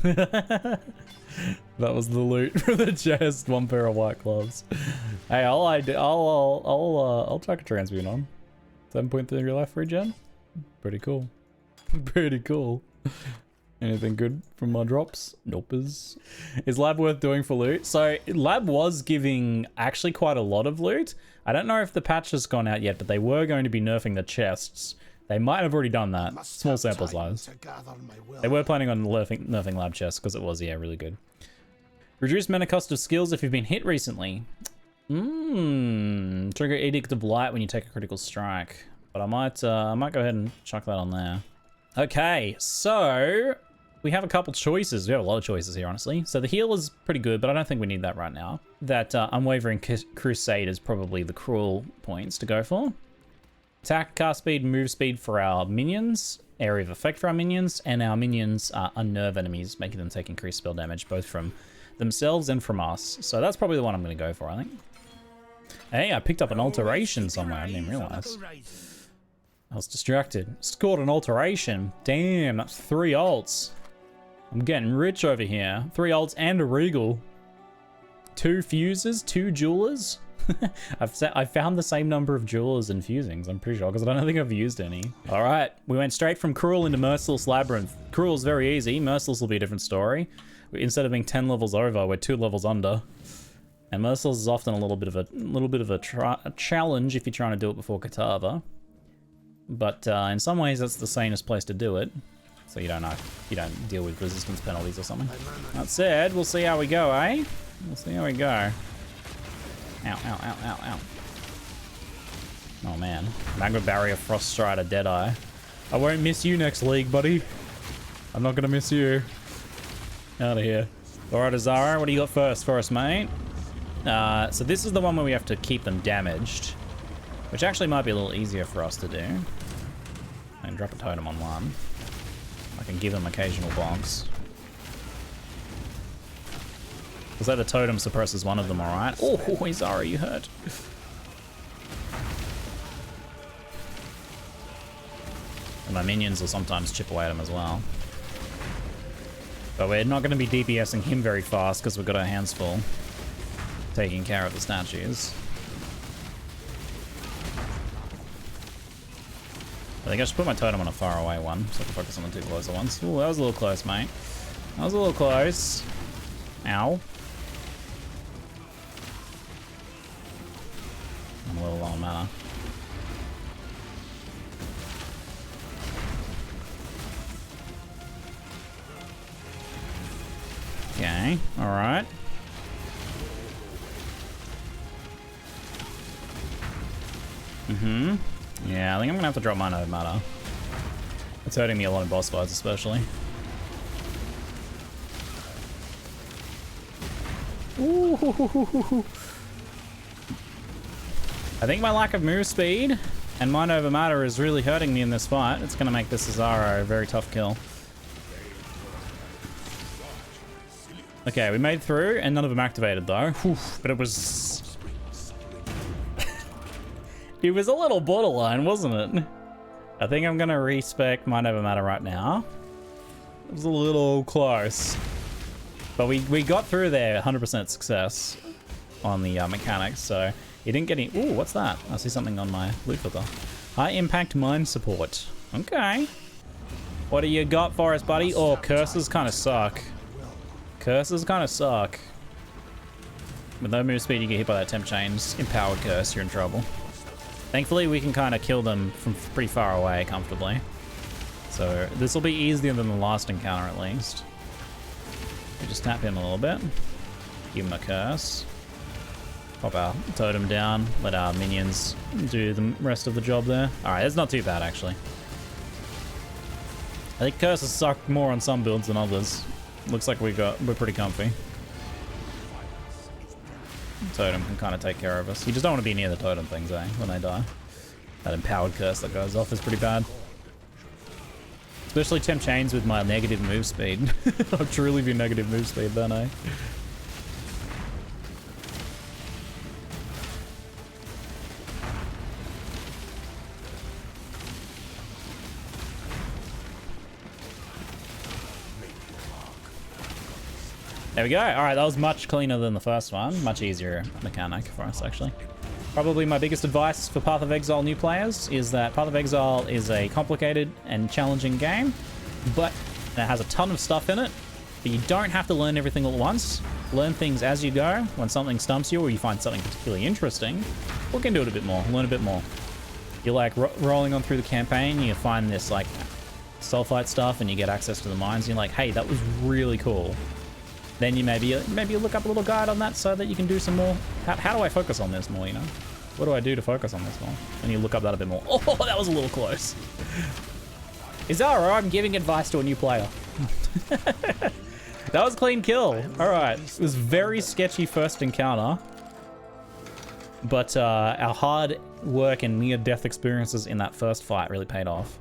That was the loot for the chest. One pair of white gloves. Hey, I'll chuck a transmute on. 7.3 life regen. Pretty cool. Pretty cool. Anything good from my drops? Nope. Is Lab worth doing for loot? So Lab was giving actually quite a lot of loot. I don't know if the patch has gone out yet, but they were going to be nerfing the chests. They might have already done that. Small sample size. They were planning on nerfing Lab chests because it was, yeah, really good. Reduce mana cost of skills if you've been hit recently. Trigger Edict of Light when you take a critical strike. But I might go ahead and chuck that on there. Okay, so we have a couple choices. We have a lot of choices here, honestly. So the heal is pretty good, but I don't think we need that right now. That Unwavering Crusade is probably the cruel points to go for. Attack, cast speed, move speed for our minions. Area of effect for our minions. And our minions unnerve enemies, making them take increased spell damage, both from themselves and from us. So that's probably the one I'm going to go for, I think. Hey, I picked up an alteration somewhere. I didn't even realize. I was distracted. Scored an alteration. Damn, that's 3 alts. I'm getting rich over here. 3 alts and a regal. 2 fuses, 2 jewelers. I found the same number of jewelers and fusings, I'm pretty sure, because I don't think I've used any. All right, we went straight from Cruel into Merciless Labyrinth. Cruel's very easy. Merciless will be a different story. Instead of being 10 levels over, we're 2 levels under. And Merciless is often a little bit of a challenge if you're trying to do it before Kitava. But in some ways, that's the sanest place to do it. So you don't deal with resistance penalties or something. That said, we'll see how we go, eh? We'll see how we go. Ow, ow, ow, ow, ow. Oh man. Magma Barrier, Frost Strider, Deadeye. I won't miss you next league, buddy. I'm not gonna miss you. Out of here. Alright, Azara, what do you got first for us, mate? So this is the one where we have to keep them damaged, which actually might be a little easier for us to do. I can drop a totem on one. I can give them occasional bonks. Because the totem suppresses one of them, alright? Oh, Azara, you hurt. And my minions will sometimes chip away at him as well. But we're not going to be DPSing him very fast because we've got our hands full taking care of the statues. I think I should put my totem on a far away one so I can focus on the 2 closer ones. Ooh, that was a little close, mate. That was a little close. Ow. I'm a little low on mana. Okay, alright. Yeah, I think I'm gonna have to drop mine over matter. It's hurting me a lot in boss fights, especially. Ooh. I think my lack of move speed and mind over matter is really hurting me in this fight. It's gonna make this Azaro a very tough kill. Okay, we made through, and none of them activated though. Whew, but it was... it was a little borderline, wasn't it? I think I'm gonna respec Mind Over Matter right now. It was a little close. But we got through there, 100% success on the mechanics, so... You didn't get any... Ooh, what's that? I see something on my loot filter. High impact mine support. Okay. What do you got for us, buddy? Oh, curses kind of suck. Curses kind of suck. With no move speed, you get hit by that temp chains. Empowered curse, you're in trouble. Thankfully, we can kind of kill them from pretty far away comfortably. So this will be easier than the last encounter, at least. We just tap him a little bit. Give him a curse. Pop our totem down. Let our minions do the rest of the job there. Alright, it's not too bad, actually. I think curses suck more on some builds than others. Looks like we're pretty comfy. Totem can kind of take care of us. You just don't want to be near the totem things, eh, when they die. That empowered curse that goes off is pretty bad. Especially temp chains with my negative move speed. I'll truly be negative move speed then, eh? There we go. All right, that was much cleaner than the first one. Much easier mechanic for us, actually. Probably my biggest advice for Path of Exile new players is that Path of Exile is a complicated and challenging game, but it has a ton of stuff in it. But you don't have to learn everything all at once. Learn things as you go. When something stumps you or you find something particularly interesting, look into it a bit more, learn a bit more. You're like rolling on through the campaign, you find this like sulfite stuff and you get access to the mines, and you're like, hey, that was really cool. Then you maybe you look up a little guide on that so that you can do some more. How do I focus on this more, you know? What do I do to focus on this more? And you look up that a bit more. Oh, that was a little close. Is that alright? I'm giving advice to a new player. That was a clean kill. Alright. It was very sketchy first encounter. But our hard work and near-death experiences in that first fight really paid off.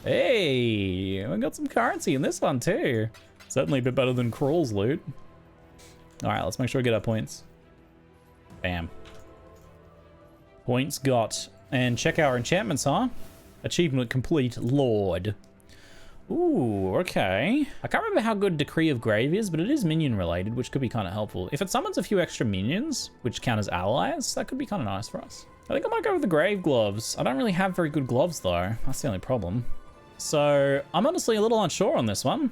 Hey, we got some currency in this one too. Certainly a bit better than Crawl's loot. Alright, let's make sure we get our points. Bam. Points got. And check our enchantments, huh? Achievement complete, Lord. Ooh, okay. I can't remember how good Decree of Grave is, but it is minion related, which could be kind of helpful. If it summons a few extra minions, which count as allies, that could be kind of nice for us. I think I might go with the Grave Gloves. I don't really have very good gloves though. That's the only problem. So I'm honestly a little unsure on this one.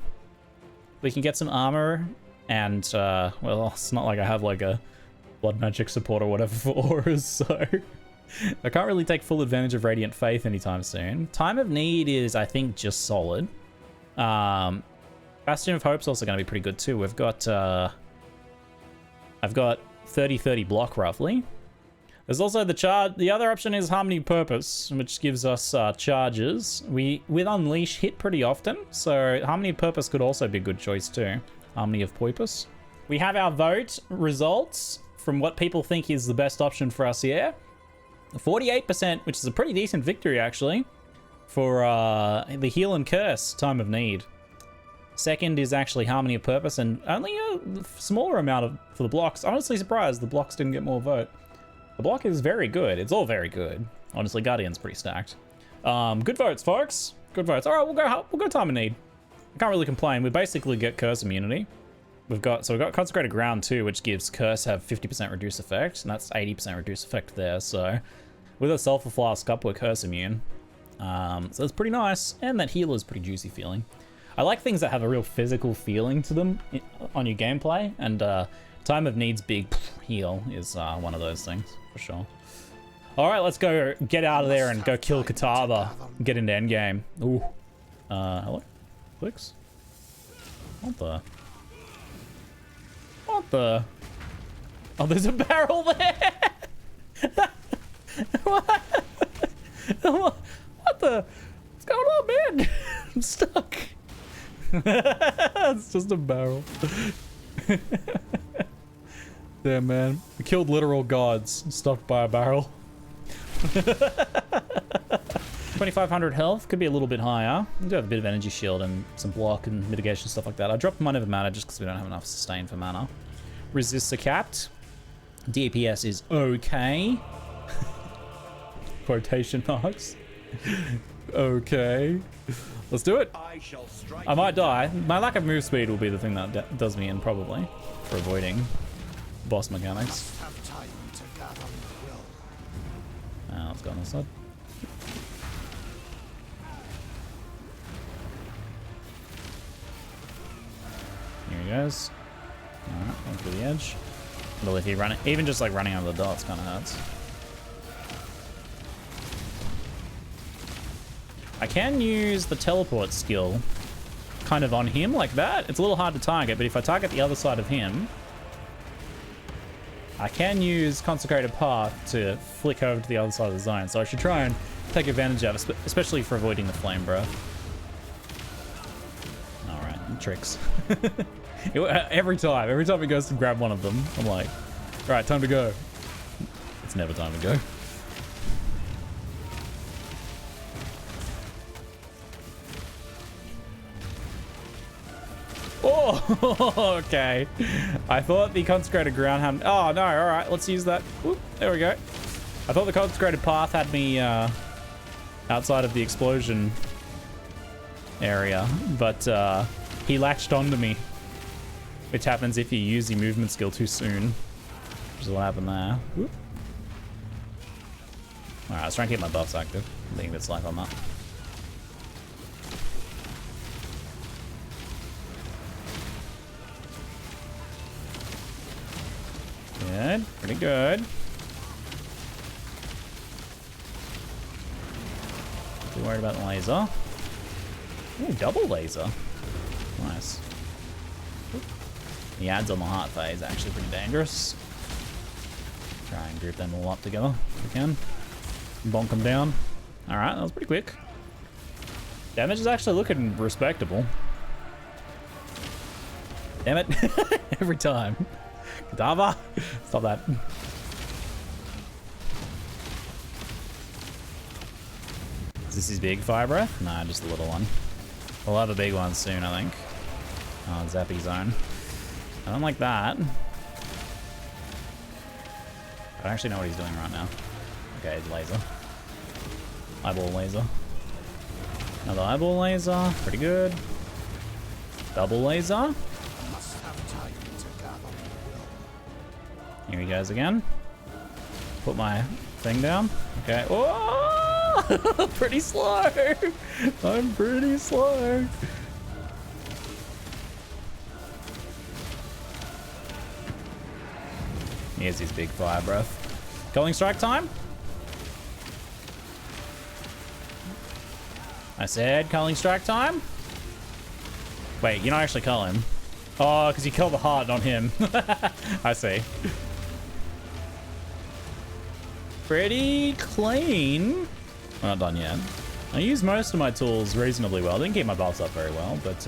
We can get some armor and, well, it's not like I have like a blood magic support or whatever for auras, so I can't really take full advantage of Radiant Faith anytime soon. Time of Need is, I think, just solid. Bastion of Hope's also going to be pretty good too. We've got, I've got 30-30 block roughly. There's also the charge. The other option is Harmony of Purpose, which gives us charges. We, with Unleash, hit pretty often, so Harmony of Purpose could also be a good choice too. Harmony of Poipus. We have our vote results from what people think is the best option for us here. 48%, which is a pretty decent victory actually, for the Heal and Curse, Time of Need. Second is actually Harmony of Purpose, and only a smaller amount for the blocks. I'm honestly surprised the blocks didn't get more vote. The block is very good. It's all very good. Honestly, Guardian's pretty stacked. Good votes, folks. Good votes. All right, we'll go Time of Need. I can't really complain. We basically get Curse immunity. We've got Consecrated Ground too, which gives Curse have 50% reduced effect, and that's 80% reduced effect there. So with a Sulfur Flask up, we're Curse immune. So it's pretty nice, and that healer is pretty juicy feeling. I like things that have a real physical feeling to them on your gameplay, and Time of Need's big heal is one of those things, for sure. All right, let's go get out of there and go kill Kitava. Get into endgame. Ooh. Hello? Clicks? What the? What the? Oh, there's a barrel there. What? What the? What's going on, man? I'm stuck. It's just a barrel. Damn, man. We killed literal gods stuffed by a barrel. 2,500 health, could be a little bit higher. We do have a bit of energy shield and some block and mitigation, stuff like that. I dropped mine over mana just because we don't have enough sustain for mana. Resists are capped. DPS is okay. Quotation marks. Okay. Let's do it. I might die. My lack of move speed will be the thing that does me in, probably, for avoiding boss mechanics. Let's go on this side. Here he goes. Alright, going through the edge. But if he run it, even just like running over the dots kind of hurts. I can use the teleport skill kind of on him like that. It's a little hard to target, but if I target the other side of him, I can use Consecrated Path to flick over to the other side of the zone. So I should try and take advantage of it, especially for avoiding the flame breath. All right, tricks. Every time he goes to grab one of them, I'm like, all right, time to go. It's never time to go. Oh, okay. I thought the Consecrated Ground had... Oh, no, all right, let's use that. Whoop, there we go. I thought the Consecrated Path had me outside of the explosion area, but he latched onto me, which happens if you use your movement skill too soon, which is what happened there. Whoop. All right, let's try and keep my buffs active. I'm being a bit slack on that. Good, pretty good. Too worried about the laser. Ooh, double laser. Nice. The ads on the heart phase are actually pretty dangerous. Try and group them all up together if we can. Bonk them down. Alright, that was pretty quick. Damage is actually looking respectable. Damn it. Every time. Kitava! Stop that. Is this his big fire breath? Nah, just a little one. We'll have a big one soon, I think. Oh, Zappy Zone. I don't like that. I don't actually know what he's doing right now. Okay, laser. Eyeball laser. Another eyeball laser. Pretty good. Double laser. Here he goes again. Put my thing down. Okay. Oh! Pretty slow. I'm pretty slow. Here's his big fire breath. Culling strike time. I said culling strike time. Wait, you're not actually culling. Oh, because you kill the heart, not him. I see. Pretty clean. We're not done yet. I used most of my tools reasonably well. Didn't keep my buffs up very well, but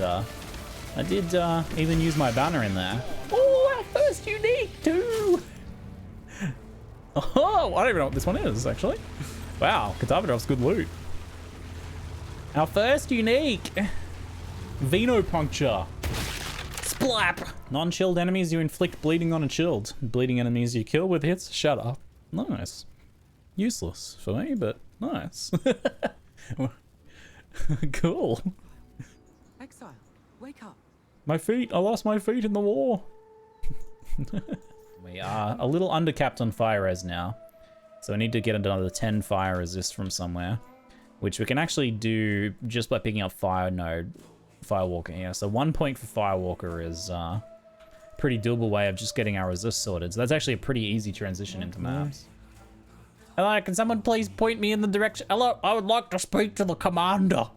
I did even use my banner in there. Oh, our first unique too. Oh, I don't even know what this one is, actually. Wow, Kitava drops good loot. Our first unique. Venopuncture. Splap. Non-chilled enemies you inflict bleeding on a chilled. Bleeding enemies you kill with hits. Shut up. Nice. Useless for me, but nice. Cool. Exile, wake up. My feet. I lost my feet in the war. We are a little undercapped on fire res now. So I need to get another 10 fire resist from somewhere, which we can actually do just by picking up fire node. Firewalker here. So 1 point for Firewalker is pretty doable way of just getting our resist sorted. So that's actually a pretty easy transition into maps. Hello, can someone please point me in the direction? Hello, I would like to speak to the commander.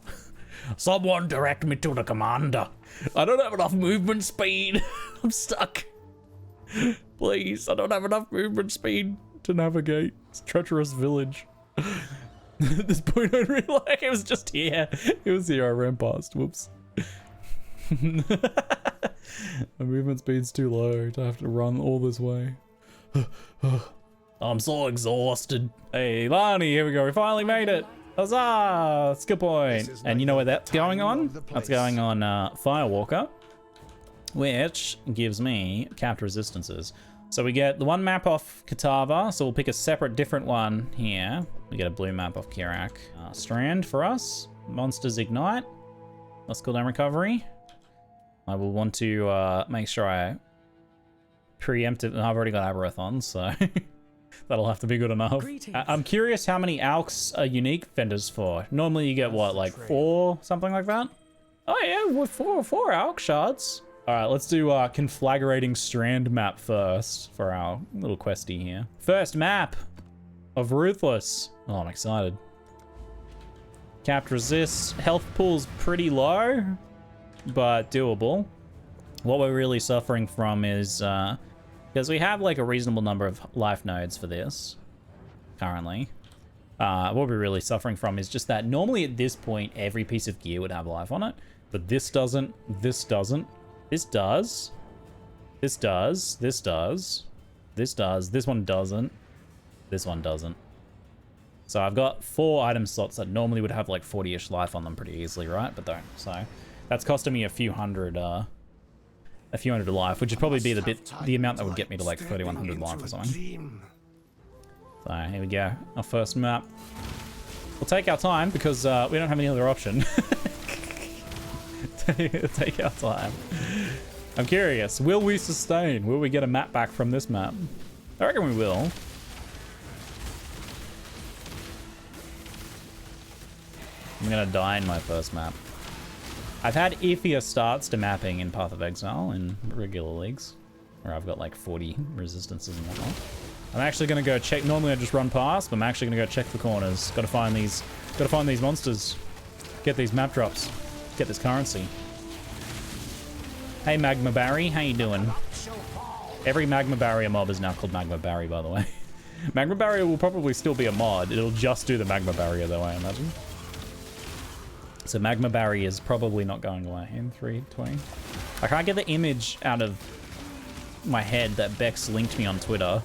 Someone direct me to the commander. I don't have enough movement speed. I'm stuck. Please, I don't have enough movement speed to navigate. It's a treacherous village. This point I didn't realize it was just here. It was here, I ran past. Whoops. My movement speed's too low to have to run all this way. I'm so exhausted. Hey, Lani, here we go. We finally made it. Huzzah! Skill point. And you know where that's going on? That's going on Firewalker, which gives me capped resistances. So we get the one map off Kitava, so we'll pick a separate different one here. We get a blue map off Kirak. Strand for us. Monsters Ignite. Let's cooldown recovery. I will want to make sure I preempt it. I've already got Aberrath on, so that'll have to be good enough. I'm curious how many Alks are unique vendors for. Normally you get what, like 4, something like that? Oh yeah, with 4 Alk shards. All right, let's do Conflagrating Strand map first for our little questy here. First map of Ruthless. Oh, I'm excited. Capped resist. Health pool's pretty low, but doable. What we're really suffering from is, because we have like a reasonable number of life nodes for this currently. What we're really suffering from is just that normally at this point, every piece of gear would have life on it, but this doesn't, this doesn't. This does. This does. This does. This does. This one doesn't. This one doesn't. So I've got 4 item slots that normally would have like 40-ish life on them pretty easily, right? But don't. So that's costing me a few hundred life, which would probably be the amount that would get me to like 3,100 life or something. So here we go. Our first map. We'll take our time because we don't have any other option. Take our time. I'm curious, will we sustain? Will we get a map back from this map? I reckon we will. I'm gonna die in my first map. I've had iffier starts to mapping in Path of Exile in regular leagues, where I've got like 40 resistances and whatnot. I'm actually gonna go check. Normally I just run past, but I'm actually gonna go check the corners. Gotta find these monsters. Get these map drops. Get this currency. Hey Magma Barry, how you doing? Every Magma Barrier mob is now called Magma Barry, by the way. Magma Barrier will probably still be a mod. It'll just do the Magma Barrier though, I imagine. So Magma Barrier is probably not going away in 320. I can't get the image out of my head that Bex linked me on Twitter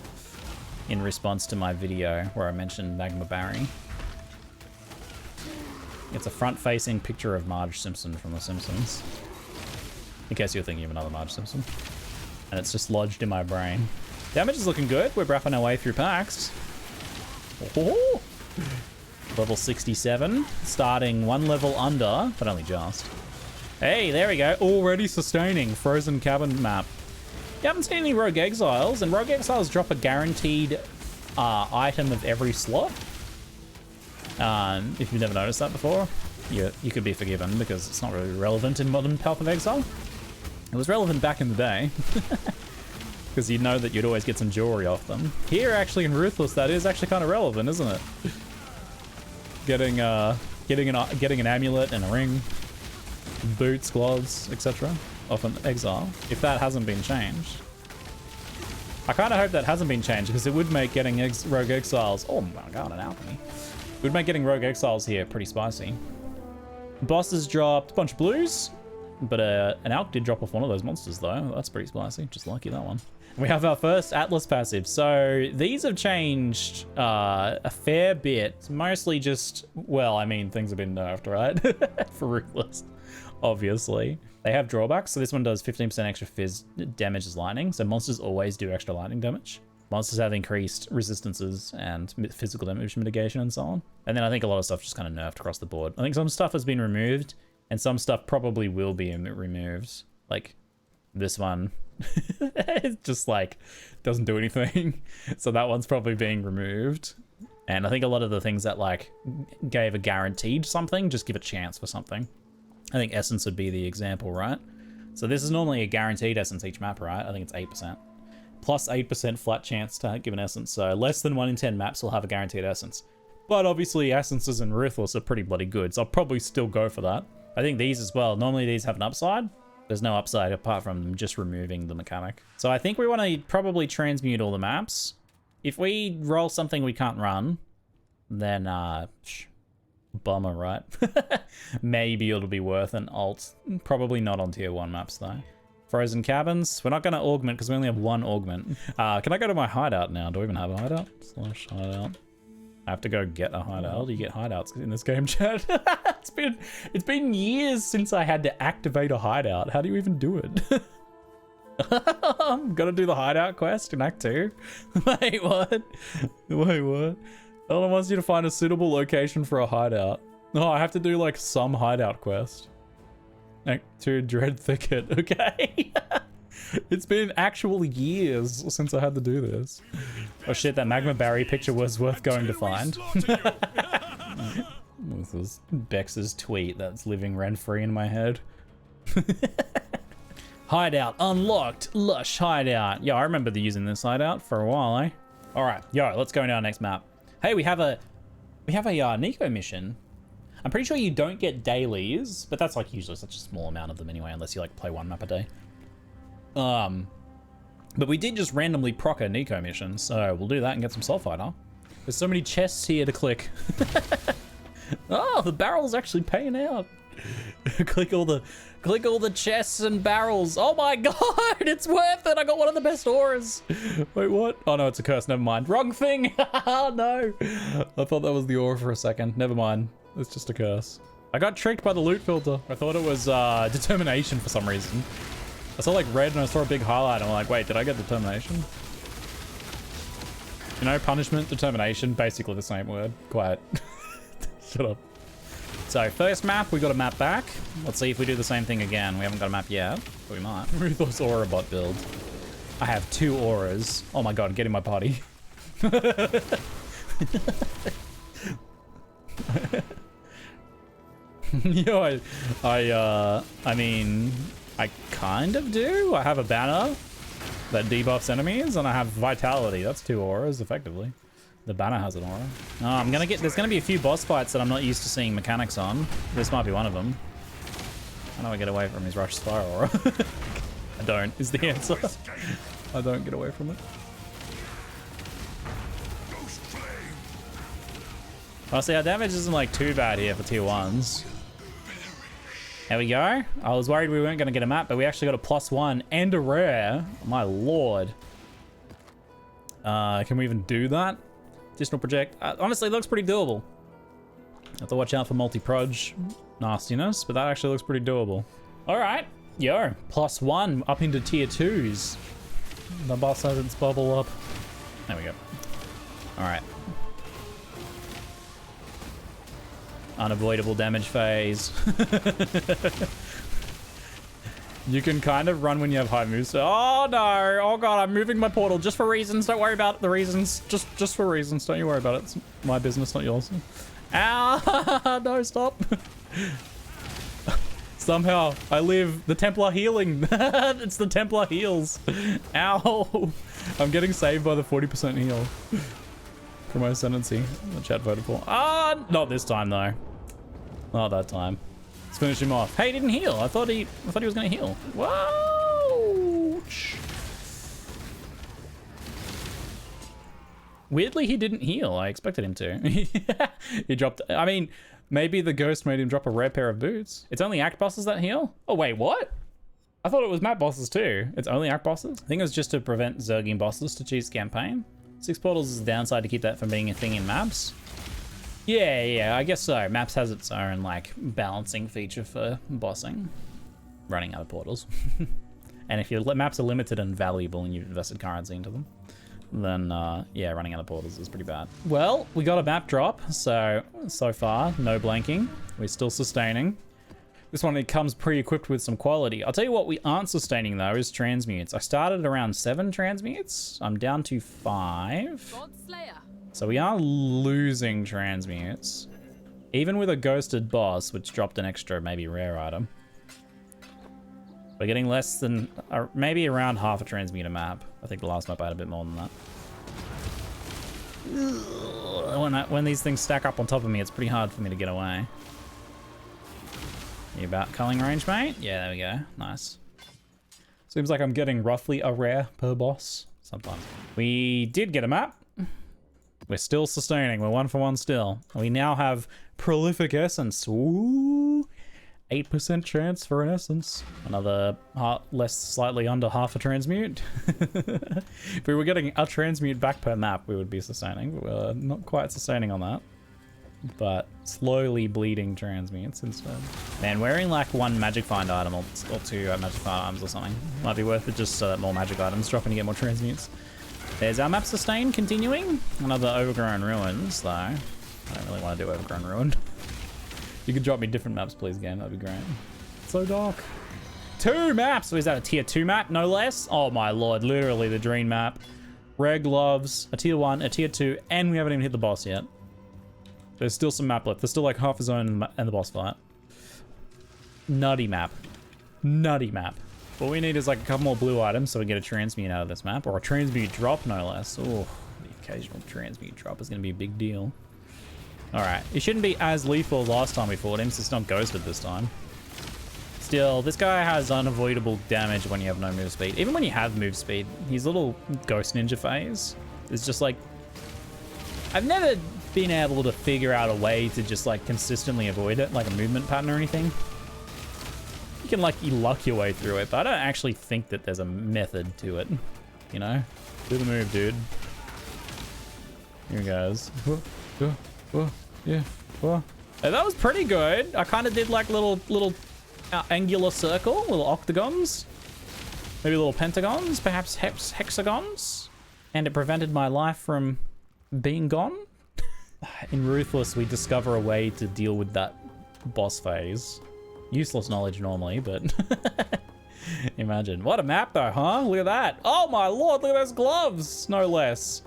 in response to my video where I mentioned Magma Barry. It's a front-facing picture of Marge Simpson from The Simpsons. In case you're thinking of another Marge Simpson. And it's just lodged in my brain. Damage is looking good. We're braffing our way through packs. Oh, level 67. Starting 1 level under, but only just. Hey, there we go. Already sustaining. Frozen Cabin map. You haven't seen any Rogue Exiles, and Rogue Exiles drop a guaranteed item of every slot. If you've never noticed that before, you could be forgiven because it's not really relevant in modern Path of Exile. It was relevant back in the day because you'd know that you'd always get some jewelry off them. Here, actually, in Ruthless, that is actually kind of relevant, isn't it? Getting an amulet and a ring, boots, gloves, etc. off an Exile. If that hasn't been changed, I kind of hope that hasn't been changed because it would make getting Rogue Exiles. Oh my god, an alchemy. It would make getting Rogue Exiles here pretty spicy. Bosses dropped a bunch of blues, but an Alk did drop off one of those monsters though. That's pretty spicy. Just lucky that one. We have our first Atlas passive. So these have changed a fair bit. It's mostly just, well, I mean, things have been nerfed, right? For Ruthless, obviously. They have drawbacks. So this one does 15% extra fizz damage as lightning. So monsters always do extra lightning damage. Monsters have increased resistances and physical damage mitigation and so on. And then I think a lot of stuff just kind of nerfed across the board. I think some stuff has been removed and some stuff probably will be removed. Like this one, it just like doesn't do anything. So that one's probably being removed. And I think a lot of the things that like gave a guaranteed something, just give a chance for something. I think Essence would be the example, right? So this is normally a guaranteed Essence each map, right? I think it's 8%. Plus 8% flat chance to give an Essence. So less than 1 in 10 maps will have a guaranteed Essence. But obviously Essences and Ruthless are pretty bloody good, so I'll probably still go for that. I think these as well. Normally these have an upside, There's no upside apart from them just removing the mechanic. So I think we want to probably transmute all the maps. If we roll something we can't run, then bummer, right? Maybe it'll be worth an alt. Probably not on tier 1 maps though. Frozen cabins. We're not going to augment because we only have 1 augment. Can I go to my hideout now? Do I even have a hideout? / hideout. I have to go get a hideout. Do you get hideouts in this game, chat? It's been years since I had to activate a hideout. How do you even do it? I'm gonna do the hideout quest in Act 2. Wait, what? Wait, what? Ellen wants you to find a suitable location for a hideout. No, I have to do like some hideout quest. Act 2 Dread Thicket. Okay. It's been actual years since I had to do this. Oh shit, that magma barrier picture was worth going to find. This is Bex's tweet that's living rent-free in my head. Hideout unlocked. Lush hideout. Yeah, I remember using this hideout for a while, eh? All right, yo, let's go into our next map. Hey, we have a Nico mission. I'm pretty sure you don't get dailies, but that's like usually such a small amount of them anyway, unless you like play 1 map a day. But we did just randomly proc a Nico mission, so we'll do that and get some sulfite, huh? There's so many chests here to click. Oh, the barrel's actually paying out. click all the chests and barrels. Oh my god, it's worth it. I got one of the best auras. Wait, what? Oh no, it's a curse. Never mind. Wrong thing. No. I thought that was the aura for a second. Never mind. It's just a curse. I got tricked by the loot filter. I thought it was determination for some reason. I saw like red and I saw a big highlight and I'm like, wait, did I get determination? You know, punishment, determination, basically the same word. Quiet. Shut up. So first map, we got a map back. Let's see if we do the same thing again. We haven't got a map yet, but we might. Ruthless aura bot build. I have 2 auras. Oh my god, get in my party. Yo, I mean, I kind of do. I have a banner that debuffs enemies, and I have vitality. That's 2 auras, effectively. The banner has an aura. Oh, there's gonna be a few boss fights that I'm not used to seeing mechanics on. This might be one of them. How do I get away from his Rush Spire aura? I don't, is the answer. I don't get away from it. Honestly, our damage isn't like too bad here for tier 1s. There we go. I was worried we weren't going to get a map, but we actually got a +1 and a rare. My lord. Can we even do that? Additional project. Honestly, it looks pretty doable. Have to watch out for multi-proj nastiness, but that actually looks pretty doable. All right. Yo, +1 up into tier 2s. The boss has its bubble up. There we go. All right. Unavoidable damage phase. You can kind of run when you have high moves. Oh no! Oh god, I'm moving my portal just for reasons. Don't worry about the reasons. Just for reasons. Don't you worry about it. It's my business, not yours. Ow! No, stop. Somehow I live. The Templar healing. It's the Templar heals. Ow! I'm getting saved by the 40% heal. For my Ascendancy, the chat voted for. Ah, not this time though. Not that time. Let's finish him off. Hey, he didn't heal. I thought he was gonna heal. Whoa! Weirdly, he didn't heal. I expected him to. He dropped. I mean, maybe the ghost made him drop a rare pair of boots. It's only act bosses that heal. Oh wait, what? I thought it was map bosses too. It's only act bosses. I think it was just to prevent Zerging bosses to choose campaign. 6 portals is the downside to keep that from being a thing in maps. Yeah, I guess so. Maps has its own like balancing feature for bossing. Running out of portals. And if your maps are limited and valuable and you've invested currency into them, then yeah, running out of portals is pretty bad. Well, we got a map drop, so far, no blanking. We're still sustaining. This one, it comes pre-equipped with some quality. I'll tell you what we aren't sustaining though is transmutes. I started around 7 transmutes. I'm down to 5. So we are losing transmutes. Even with a ghosted boss, which dropped an extra maybe rare item. We're getting less than, maybe around half a transmute a map. I think the last map I had a bit more than that. When these things stack up on top of me, it's pretty hard for me to get away. You about culling range, mate? Yeah, there we go. Nice. Seems like I'm getting roughly a rare per boss sometimes. We did get a map. We're still sustaining. We're 1 for 1 still. We now have Prolific Essence. Ooh. 8% chance for an Essence. Another slightly under half a transmute. If we were getting a transmute back per map, we would be sustaining. But we're not quite sustaining on that. But slowly bleeding transmutes instead. Man, wearing like 1 magic find item or 2 magic find items or something might be worth it just so that more magic items drop and you get more transmutes. There's our map sustain continuing. Another Overgrown Ruins though. I don't really want to do Overgrown Ruin. You could drop me different maps please, game. That'd be great. So dark. 2 maps. So is that a tier 2 map? No less? Oh my lord. Literally the dream map. Rare gloves. A tier 1. A tier 2. And we haven't even hit the boss yet. There's still some map left. There's still like half a zone and the boss fight. Nutty map. Nutty map. What we need is like a couple more blue items so we get a transmute out of this map. Or a transmute drop no less. Oh, the occasional transmute drop is going to be a big deal. Alright, it shouldn't be as lethal as last time we fought him, since it's not ghosted this time. Still, this guy has unavoidable damage when you have no move speed. Even when you have move speed, his little ghost ninja phase is just like... I've never been able to figure out a way to just like consistently avoid it, like a movement pattern or anything. You can like luck your way through it, but I don't actually think that there's a method to it, you know? Do the move, dude. Here he goes. Yeah. Hey, that was pretty good. I kind of did like little angular circle, little octagons, maybe little pentagons, perhaps hexagons, and it prevented my life from being gone. In Ruthless, we discover a way to deal with that boss phase. Useless knowledge normally, but imagine. What a map though, huh? Look at that. Oh my lord, look at those gloves, no less.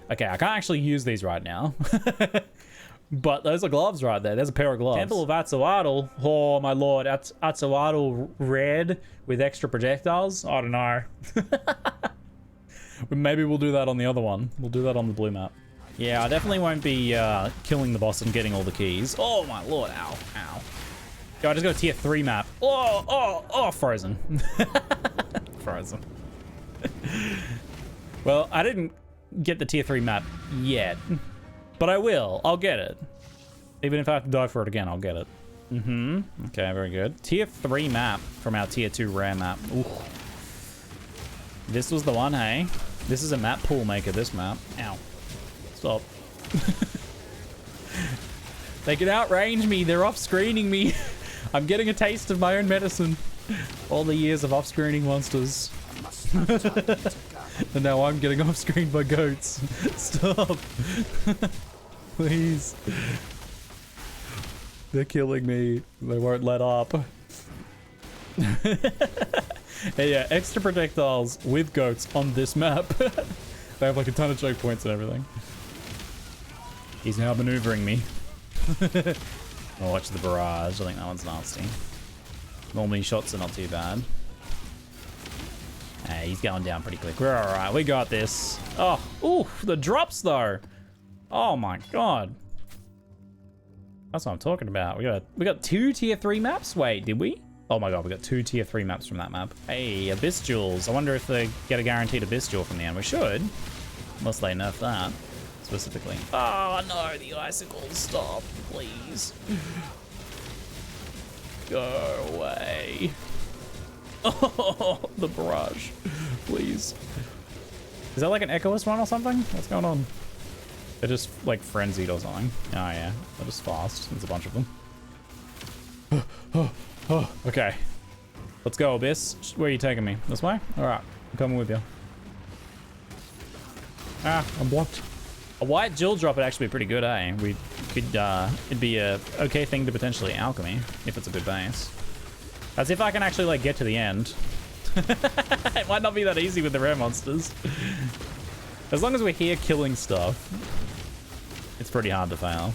Okay, I can't actually use these right now. But those are gloves right there. There's a pair of gloves. Temple of Atsuatl. Oh my lord, Atsuatl red with extra projectiles? I don't know. Maybe we'll do that on the other one. We'll do that on the blue map. Yeah, I definitely won't be killing the boss and getting all the keys. Oh my lord, ow, ow. Yo, I just got a tier 3 map. Oh, frozen. Frozen. Well, I didn't get the tier 3 map yet. But I will. I'll get it. Even if I have to die for it again, I'll get it. Okay, very good. Tier 3 map from our tier 2 rare map. Ooh. This was the one, hey? This is a map pool maker, this map. Ow. Stop. They can outrange me. They're off-screening me. I'm getting a taste of my own medicine. All the years of off-screening monsters. And now I'm getting off-screened by goats. Stop. Please. They're killing me. They won't let up. Hey, yeah, extra projectiles with goats on this map. They have like a ton of choke points and everything. He's now maneuvering me. Oh, watch the barrage. I think that one's nasty. Normally shots are not too bad. Hey, he's going down pretty quick. We're all right. We got this. Oh, ooh, the drops though. Oh my god. That's what I'm talking about. We got 2 tier 3 maps. Wait, did we? Oh my god, we got 2 tier 3 maps from that map. Hey, Abyss Jewels. I wonder if they get a guaranteed Abyss Jewel from the end. We should. Unless they nerf that specifically. Oh no, the icicles. Stop, please. Go away. Oh, the barrage. Please. Is that like an Echoist one or something? What's going on? They're just like frenzied or something. Oh yeah, they're just fast. There's a bunch of them. Okay. Let's go, Abyss. Where are you taking me? This way? Alright, I'm coming with you. Ah, I'm blocked. A white jewel drop would actually be pretty good, eh? We could, it'd be a okay thing to potentially alchemy, if it's a good base. As if I can actually, like, get to the end. It might not be that easy with the rare monsters. As long as we're here killing stuff, it's pretty hard to fail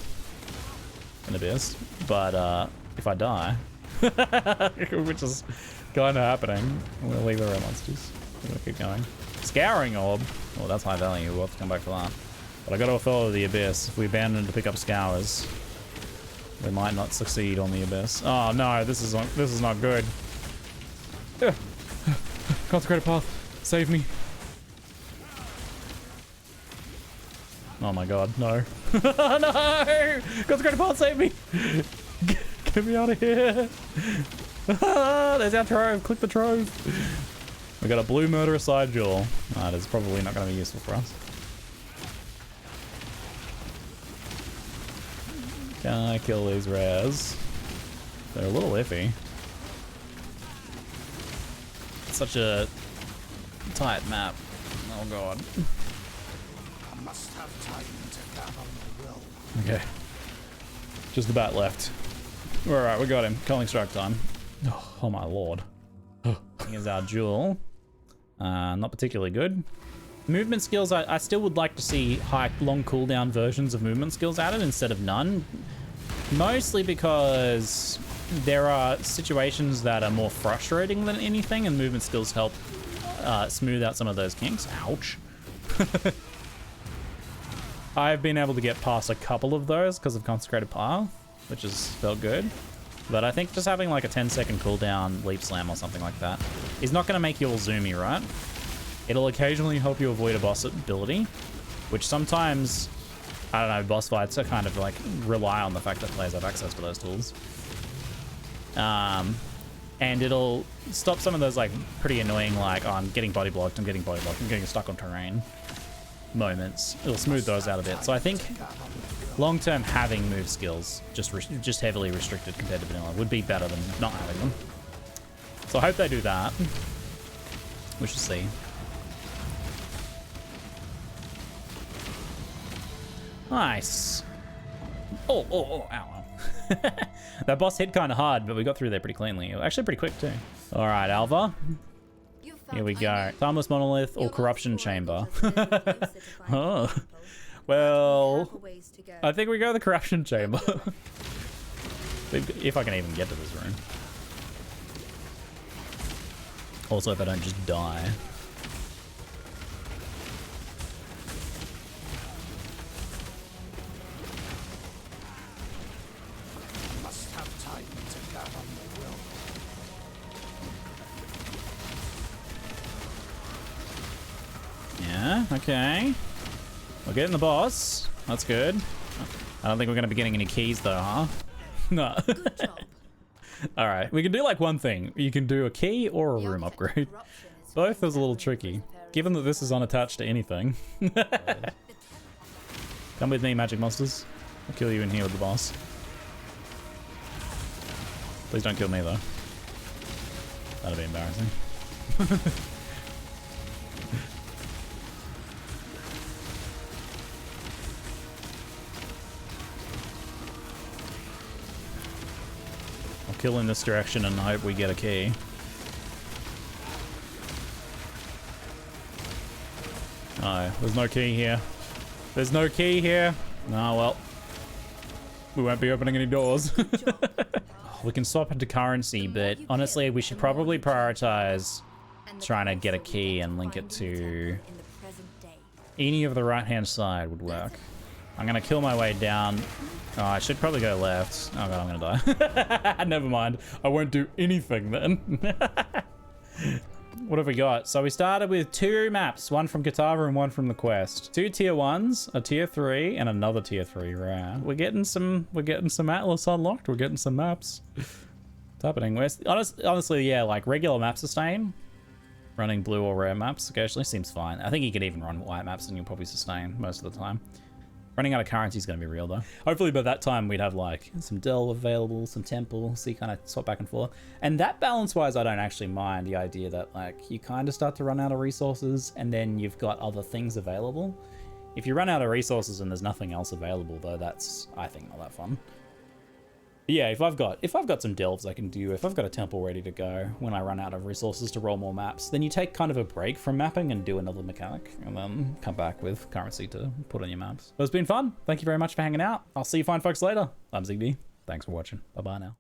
in Abyss. But, if I die, which is kind of happening, I'm gonna leave the rare monsters. I'm gonna keep going. Scouring orb. Oh, that's high value. We'll have to come back for that. But I gotta follow the Abyss. If we abandon to pick up Scours, we might not succeed on the Abyss. Oh no, this is not good. Consecrated Path, save me. Oh my god, no. No! Consecrated Path, save me! Get me out of here! There's our trove, click the trove. We got a blue murderous side jewel. That is probably not going to be useful for us. Can I kill these rares? They're a little iffy. It's such a tight map. Oh god. I must have time to gather my will. Okay. Just the bat left. Alright, we got him. Culling strike time. Oh my lord. Here's our jewel. Not particularly good. Movement skills, I still would like to see long cooldown versions of movement skills added instead of none. Mostly because there are situations that are more frustrating than anything, and movement skills help smooth out some of those kinks. Ouch. I've been able to get past a couple of those because of Consecrated Path, which has felt good. But I think just having like a 10-second cooldown leap slam or something like that is not going to make you all zoomy, right? It'll occasionally help you avoid a boss ability, which sometimes, I don't know, boss fights are kind of like rely on the fact that players have access to those tools. And it'll stop some of those like pretty annoying, like, oh, I'm getting body blocked, I'm getting stuck on terrain moments. It'll smooth those out a bit. So I think long-term having move skills, just heavily restricted compared to vanilla, would be better than not having them. So I hope they do that. We shall see. Nice. Oh, ow. That boss hit kind of hard, but we got through there pretty cleanly. Actually pretty quick too. All right, Alva. Here we go. Timeless Monolith or Corruption Chamber. Oh. Well, I think we go the Corruption Chamber. If I can even get to this room. Also, if I don't just die. I must have time to gather my will. Yeah, okay. We're getting the boss. That's good. I don't think we're going to be getting any keys though, huh? No. Good job. All right, we can do like one thing. You can do a key or a room upgrade. Both is a little tricky, given that this is unattached to anything. Come with me, magic monsters. I'll kill you in here with the boss. Please don't kill me though. That'd be embarrassing. I'll kill in this direction and hope we get a key. Oh, there's no key here. There's no key here. Oh, well. We won't be opening any doors. We can swap into currency, but honestly, we should probably prioritize trying to get a key and link it to any of the right-hand side would work. I'm going to kill my way down. Oh, I should probably go left. Oh god, I'm going to die. Never mind. I won't do anything then. What have we got? So we started with 2 maps, one from Kitava and one from the quest. 2 tier 1s, a tier 3, and another tier 3 rare. We're getting some Atlas unlocked. We're getting some maps. What's happening? Honestly, yeah, like regular map sustain. Running blue or rare maps occasionally seems fine. I think you could even run white maps and you'll probably sustain most of the time. Running out of currency is going to be real though. Hopefully by that time we'd have like some delve available, some temple, so you kind of swap back and forth. And that balance wise, I don't actually mind the idea that like you kind of start to run out of resources and then you've got other things available. If you run out of resources and there's nothing else available though, that's, I think, not that fun. But yeah, if I've got some delves I can do, if I've got a temple ready to go when I run out of resources to roll more maps, then you take kind of a break from mapping and do another mechanic and then come back with currency to put on your maps. But it's been fun. Thank you very much for hanging out. I'll see you fine folks later. I'm ZiggyD. Thanks for watching. Bye-bye now.